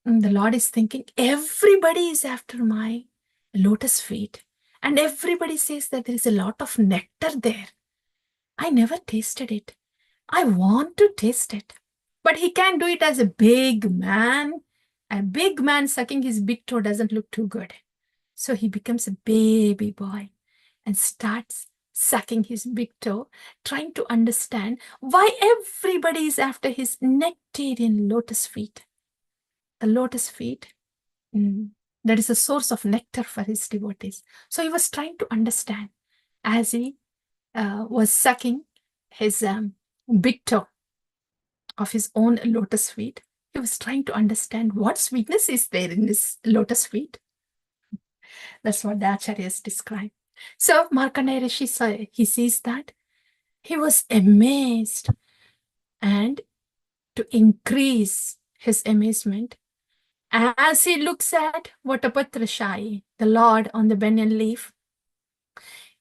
the Lord is thinking, everybody is after my lotus feet, and everybody says that there is a lot of nectar there. I never tasted it. I want to taste it. But he can't do it as a big man. A big man sucking his big toe doesn't look too good. So he becomes a baby boy and starts sucking his big toe, trying to understand why everybody is after his nectarian lotus feet. The lotus feet, that is a source of nectar for his devotees. So he was trying to understand as he was sucking his big toe of his own lotus feet. He was trying to understand what sweetness is there in this lotus feet. That's what the acharyas describe. So Markandeya Rishi, he sees that. He was amazed, and to increase his amazement, As he looks at Vatapatrashai, the Lord on the banyan leaf,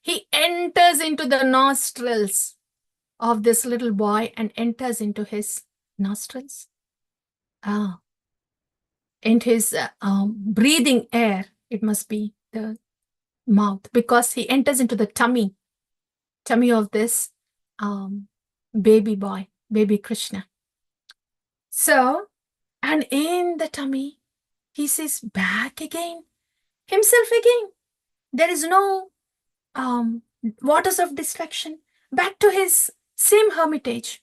he enters into the nostrils of this little boy and enters into his nostrils. Into his breathing air, it must be the mouth, because he enters into the tummy of this baby boy, baby Krishna. So, and in the tummy, he sees back again, himself again. There is no waters of distraction, back to his same hermitage.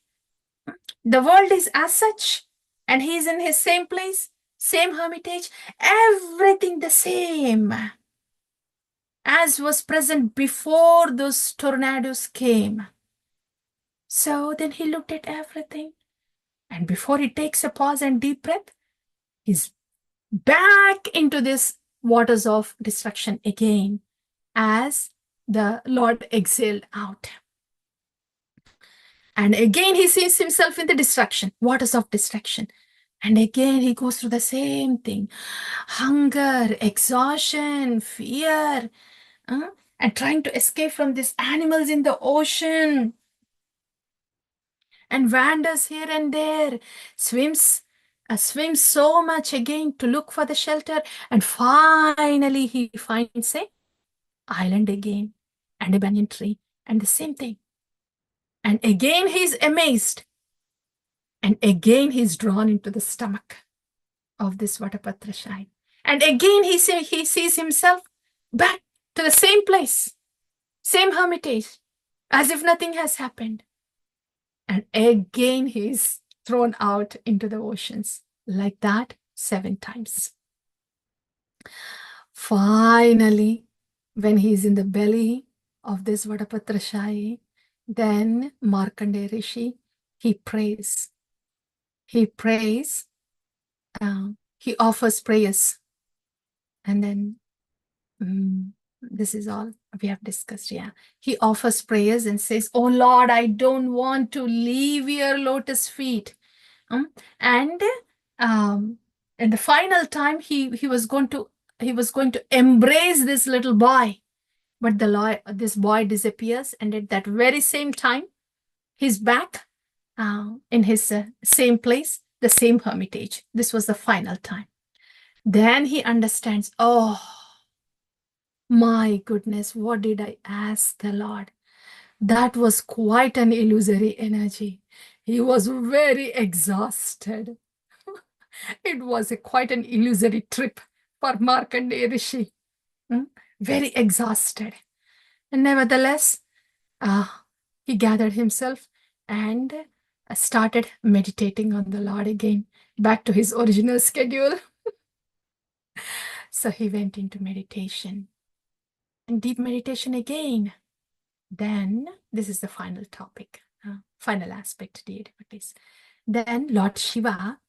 The world is as such, and he is in his same place, same hermitage, everything the same as was present before those tornadoes came. So then he looked at everything, and before he takes a pause and deep breath, he's back into this waters of destruction again as the Lord exhaled out. And again he sees himself in the destruction, waters of destruction. And again he goes through the same thing. Hunger, exhaustion, fear, and trying to escape from these animals in the ocean. And wanders here and there, swims so much again to look for the shelter. And finally he finds a island again and a banyan tree and the same thing. And again he's amazed. And again he's drawn into the stomach of this Vatapatrashai. And again he sees himself back to the same place, same hermitage, as if nothing has happened. And again he's thrown out into the oceans, like that 7 times. Finally, when he's in the belly of this Vatapatrashai, then Markandeya Rishi, he prays. He prays, he offers prayers. And then this is all we have discussed. Yeah, he offers prayers and says, "Oh Lord, I don't want to leave your lotus feet." And the final time he was going to embrace this little boy, but this boy disappears, and at that very same time he's back in his same place, the same hermitage. This was the final time. Then he understands, oh my goodness, what did I ask the Lord? That was quite an illusory energy. He was very exhausted. It was quite an illusory trip for Markandeya Rishi. Very exhausted. And nevertheless, he gathered himself and started meditating on the Lord again, back to his original schedule. So he went into meditation and deep meditation again. Then, this is the final topic, final aspect, dear devotees. Then Lord Shiva,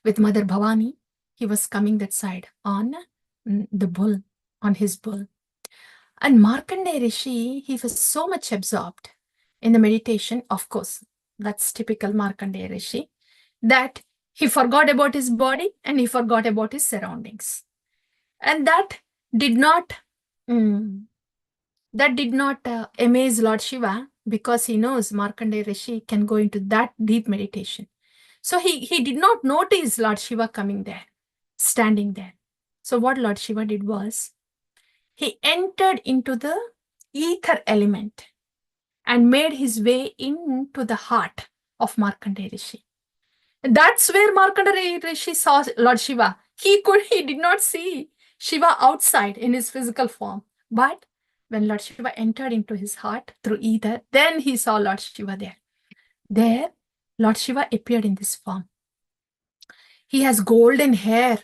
with Mother Bhavani, he was coming that side on the bull, on his bull. And Markandeya Rishi, he was so much absorbed in the meditation, of course, that's typical Markandeya Rishi, that he forgot about his body and he forgot about his surroundings. And that did not amaze Lord Shiva, because he knows Markandeya Rishi can go into that deep meditation. So he did not notice Lord Shiva coming there, standing there. So what Lord Shiva did was, he entered into the ether element and made his way into the heart of Markandeya Rishi. That's where Markandeya Rishi saw Lord Shiva. He did not see Shiva outside in his physical form. But when Lord Shiva entered into his heart through ether, then he saw Lord Shiva there. There, Lord Shiva appeared in this form. He has golden hair.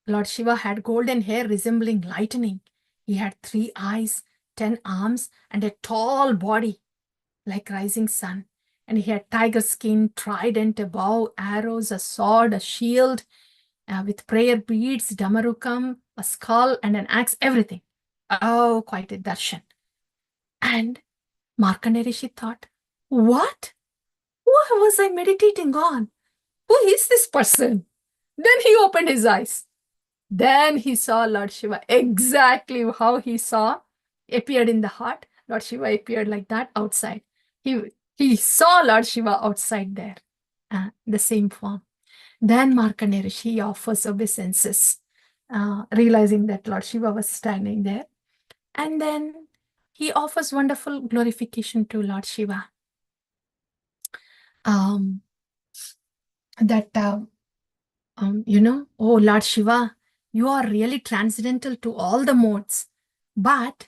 Lord Shiva had golden hair resembling lightning. He had 3 eyes, 10 arms, and a tall body like rising sun. And he had tiger skin, trident, a bow, arrows, a sword, a shield, with prayer beads, damarukam, a skull, and an axe, everything. Oh, quite a darshan. And Markandeya Rishi thought, what? Who was I meditating on? Who is this person? Then he opened his eyes. Then he saw Lord Shiva, exactly how he saw appeared in the heart. Lord Shiva appeared like that outside. He saw Lord Shiva outside there, the same form. Then Markandeya Rishi offers obeisances, realizing that Lord Shiva was standing there. And then he offers wonderful glorification to Lord Shiva. Oh Lord Shiva, you are really transcendental to all the modes, but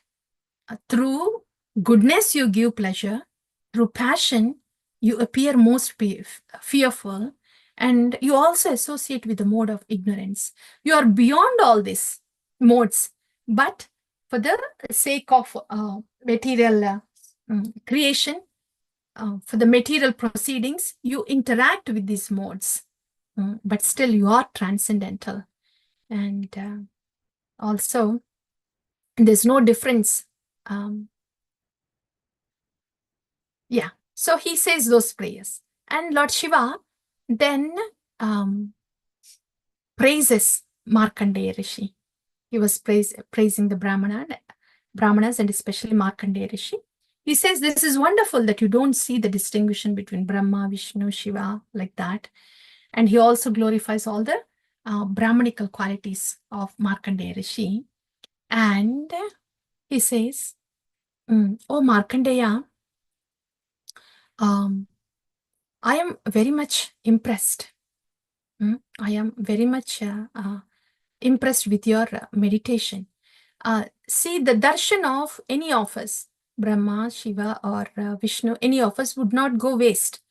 through goodness you give pleasure, through passion you appear most fearful, and you also associate with the mode of ignorance. You are beyond all these modes, but for the sake of material creation, for the material proceedings, you interact with these modes, but still you are transcendental. And also, there's no difference. So he says those prayers. And Lord Shiva then praises Markandeya Rishi. He was praising the Brahmanas and especially Markandeya Rishi. He says, this is wonderful that you don't see the distinction between Brahma, Vishnu, Shiva, like that. And he also glorifies all the Brahmanical qualities of Markandeya Rishi. And he says, oh Markandeya, I am very much impressed. I am very much impressed with your meditation. See, the darshan of any of us, Brahma, Shiva, or Vishnu, any of us would not go waste.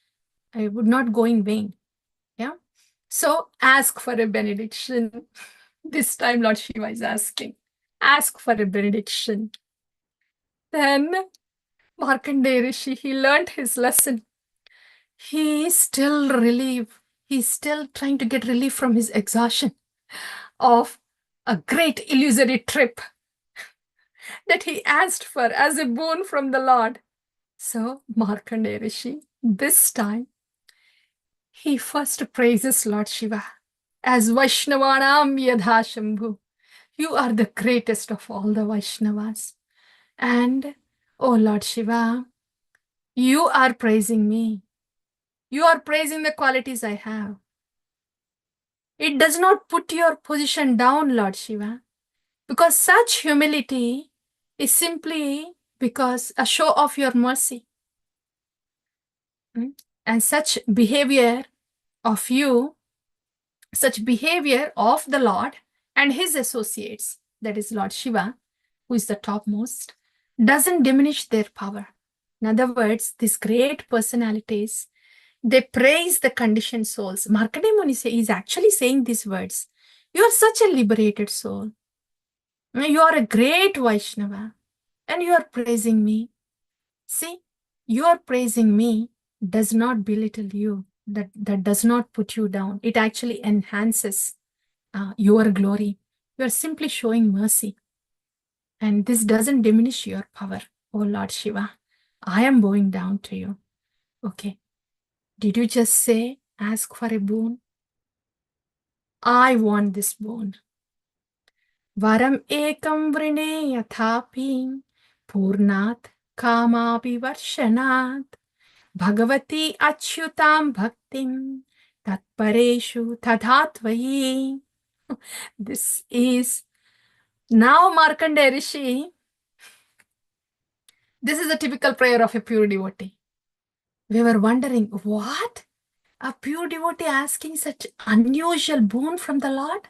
It would not go in vain. Yeah. So ask for a benediction. This time Lord Shiva is asking. Ask for a benediction. Then Markandeya Rishi, he learned his lesson. He is still relieved. He's still trying to get relief from his exhaustion of a great illusory trip that he asked for as a boon from the Lord. So Markandeya Rishi, this time, he first praises Lord Shiva as Vaishnavanam Yadha Shambhu. You are the greatest of all the Vaishnavas. And, oh Lord Shiva, you are praising me. You are praising the qualities I have. It does not put your position down, Lord Shiva, because such humility is simply because a show of your mercy. And such behavior of you, such behavior of the Lord and his associates, that is Lord Shiva, who is the topmost, doesn't diminish their power. In other words, these great personalities, they praise the conditioned souls. Markandeya Muni is actually saying these words. You are such a liberated soul. You are a great Vaishnava and you are praising me. See, your praising me does not belittle you. That does not put you down. It actually enhances your glory. You are simply showing mercy. And this doesn't diminish your power, oh Lord Shiva. I am bowing down to you. Okay. Did you just say, ask for a boon? I want this boon. Varam ekam vrine yathapi purnat kamapi varshanat Bhagavati achyutam bhaktim tatpareshu tadhatvayi. This is now Markandeya Rishi. This is a typical prayer of a pure devotee. We were wondering, what? A pure devotee asking such unusual boon from the Lord?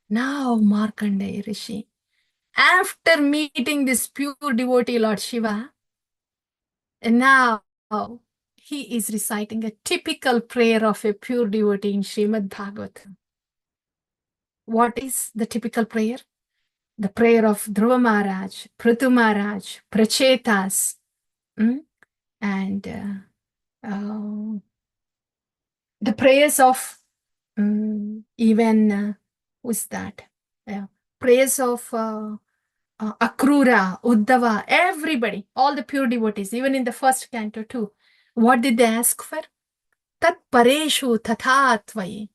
Now Markandeya Rishi, after meeting this pure devotee Lord Shiva, and now he is reciting a typical prayer of a pure devotee in Srimad Bhagavata. What is the typical prayer? The prayer of Dhruva Maharaj, Prithu Maharaj, Prachetas, and the prayers of even, who's that? Prayers of Akrura, Uddhava, everybody, all the pure devotees, even in the first canto too. What did they ask for? Tat pareshu tathatvayi.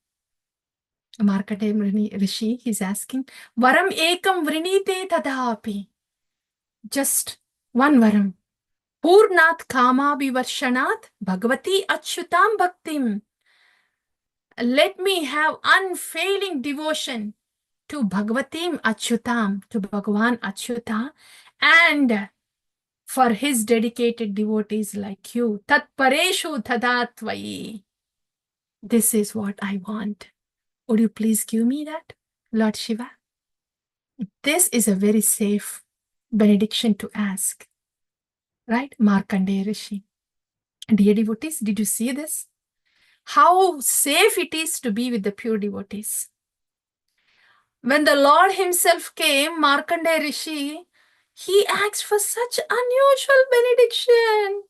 Markandeya Rishi, he's asking, Varam ekam vrinite tadapi. Just one varam. Purnat kama vivarshanat bhagavati achyutam bhaktim. Let me have unfailing devotion to Bhagavatim Achyutam, to Bhagavan Achyuta, and for his dedicated devotees like you. Tat pareshu tadatvayi. This is what I want. Would you please give me that, Lord Shiva? This is a very safe benediction to ask, right? Markandeya Rishi. Dear devotees, did you see this? How safe it is to be with the pure devotees. When the Lord himself came, Markandeya Rishi, he asked for such unusual benediction.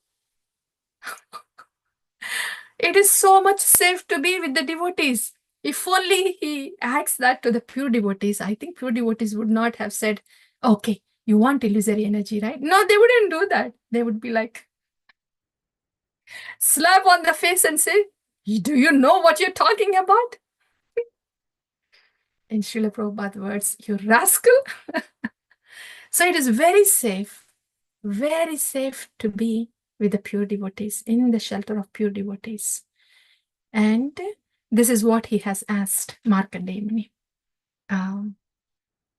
It is so much safe to be with the devotees. If only he asks that to the pure devotees, I think pure devotees would not have said, okay, you want illusory energy, right? No, they wouldn't do that. They would be like, slap on the face and say, do you know what you're talking about? In Srila Prabhupada's words, you rascal. So it is very safe to be with the pure devotees, in the shelter of pure devotees. And this is what he has asked Markandeya Muni.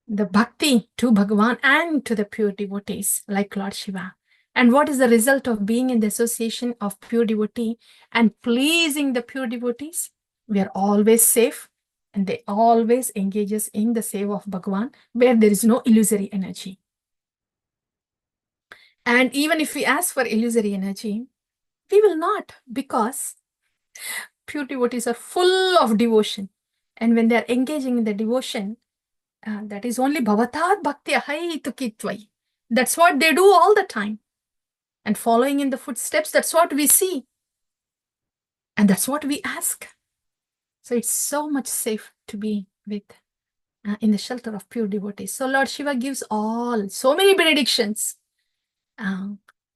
The bhakti to Bhagavan and to the pure devotees like Lord Shiva. And what is the result of being in the association of pure devotee and pleasing the pure devotees? We are always safe, and they always engage us in the seva of Bhagavan, where there is no illusory energy. And even if we ask for illusory energy, we will not, because pure devotees are full of devotion. And when they are engaging in the devotion, that is only bhavatat bhakti ahai tukitvai. That's what they do all the time. And following in the footsteps, that's what we see. And that's what we ask. So it's so much safe to be with in the shelter of pure devotees. So Lord Shiva gives so many benedictions,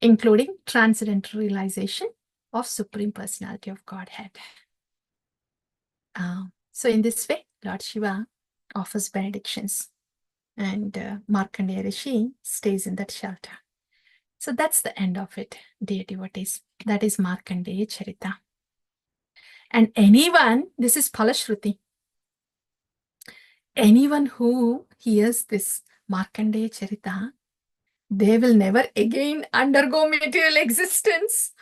including transcendental realization of Supreme Personality of Godhead. So in this way, Lord Shiva offers benedictions, and Markandeya Rishi stays in that shelter. So that's the end of it, dear devotees. That is Markandeya Charita. And anyone, this is Palashruti, anyone who hears this Markandeya Charita, they will never again undergo material existence.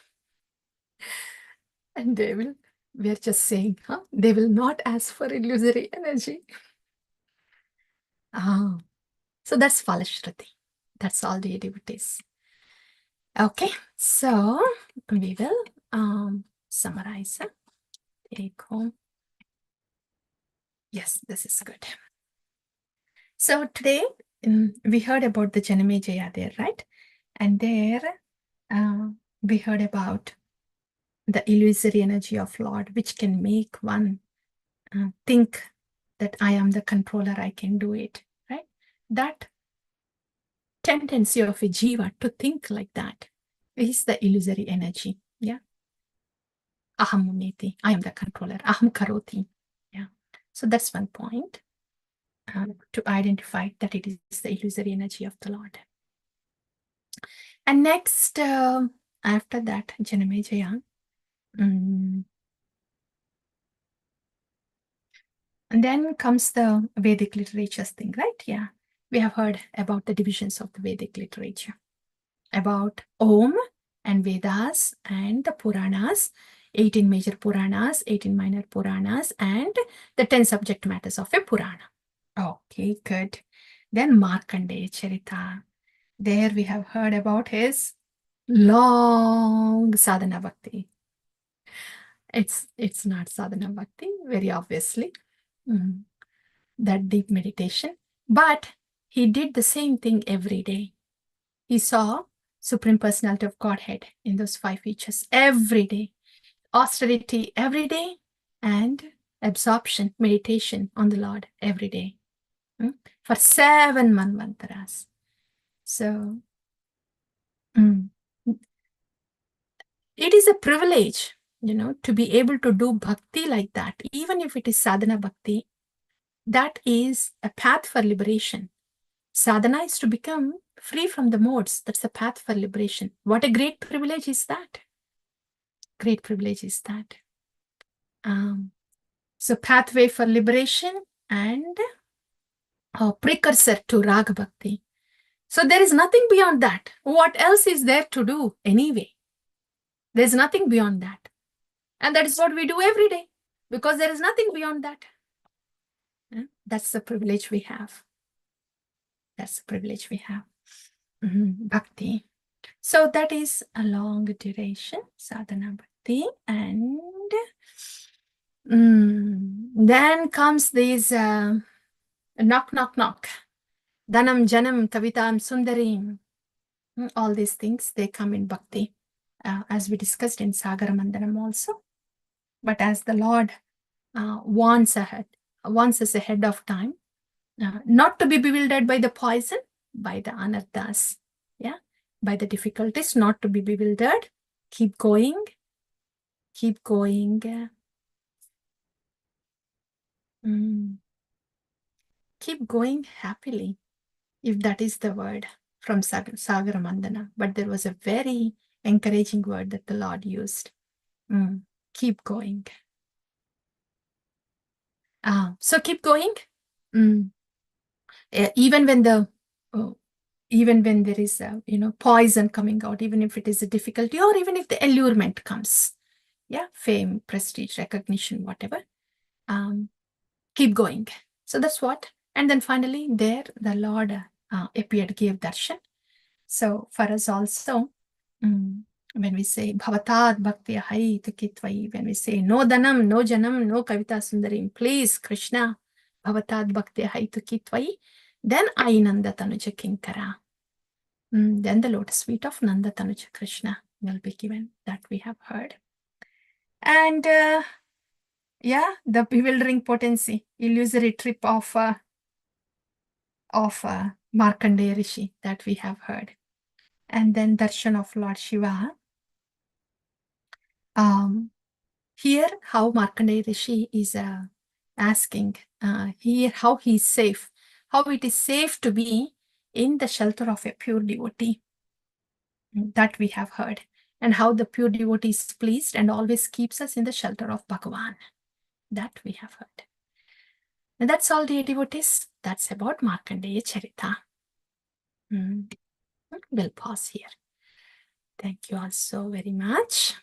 And we are just saying, they will not ask for illusory energy. So that's Falashruti. That's all, dear devotees. Okay, so we will summarize. Take home. Yes, this is good. So today we heard about the Janamejaya there, right? And there we heard about the illusory energy of Lord, which can make one think that I am the controller, I can do it, right? That tendency of a jiva to think like that is the illusory energy. Yeah. Aham muneti, I am the controller. Aham karoti. Yeah. So that's one point to identify that it is the illusory energy of the Lord. And next, after that, Janamejaya, and then comes the Vedic literatures thing, right? Yeah. We have heard about the divisions of the Vedic literature, about Om and Vedas and the Puranas, 18 major Puranas, 18 minor Puranas, and the 10 subject matters of a Purana. Okay, good. Then Markandeya Charita. There we have heard about his long sadhana bhakti. It's not sadhana bhakti, very obviously. That deep meditation. But he did the same thing every day. He saw Supreme Personality of Godhead in those 5 features every day. Austerity every day, and absorption, meditation on the Lord every day. For 7 manvantaras. So it is a privilege, to be able to do bhakti like that, even if it is sadhana bhakti. That is a path for liberation. Sadhana is to become free from the modes. That's a path for liberation. What a great privilege is that. Great privilege is that. So pathway for liberation and a precursor to Raga Bhakti. So there is nothing beyond that. What else is there to do anyway? There's nothing beyond that. And that is what we do every day, because there is nothing beyond that. That's the privilege we have. That's the privilege we have. Bhakti. So that is a long duration, sadhana bhakti. And then comes these knock, knock, knock. Dhanam, Janam, Kavitam, Sundarim. All these things, they come in bhakti, as we discussed in Sagara Mandanam also. But as the Lord warns us ahead of time, not to be bewildered by the poison, by the anarthas, by the difficulties, not to be bewildered. Keep going. Keep going. Keep going happily, if that is the word from Sagara Mandana. But there was a very encouraging word that the Lord used. Keep going. So keep going. Even when there is poison coming out, even if it is a difficulty, or even if the allurement comes, fame, prestige, recognition, whatever, keep going. So that's what. And then finally there the Lord appeared, gave darshan. So for us also, when we say Bhavatat Bhakti Hai Tukitvayi, when we say no Dhanam, no Janam, no Kavita Sundarim, please Krishna, Bhavatat Bhakti Hai Tukitvayi, then I Nanda Tanuja Kinkara. Then the lotus feet of Nanda Tanuja Krishna will be given. That we have heard. And the bewildering potency, illusory trip of Markandeya Rishi, that we have heard. And then darshan of Lord Shiva. Here, how Markandeya Rishi is asking, here how he is safe, how it is safe to be in the shelter of a pure devotee. That we have heard. And how the pure devotee is pleased and always keeps us in the shelter of Bhagavan. That we have heard. And that's all, dear devotees. That's about Markandeya Charita. We'll pause here. Thank you all so very much.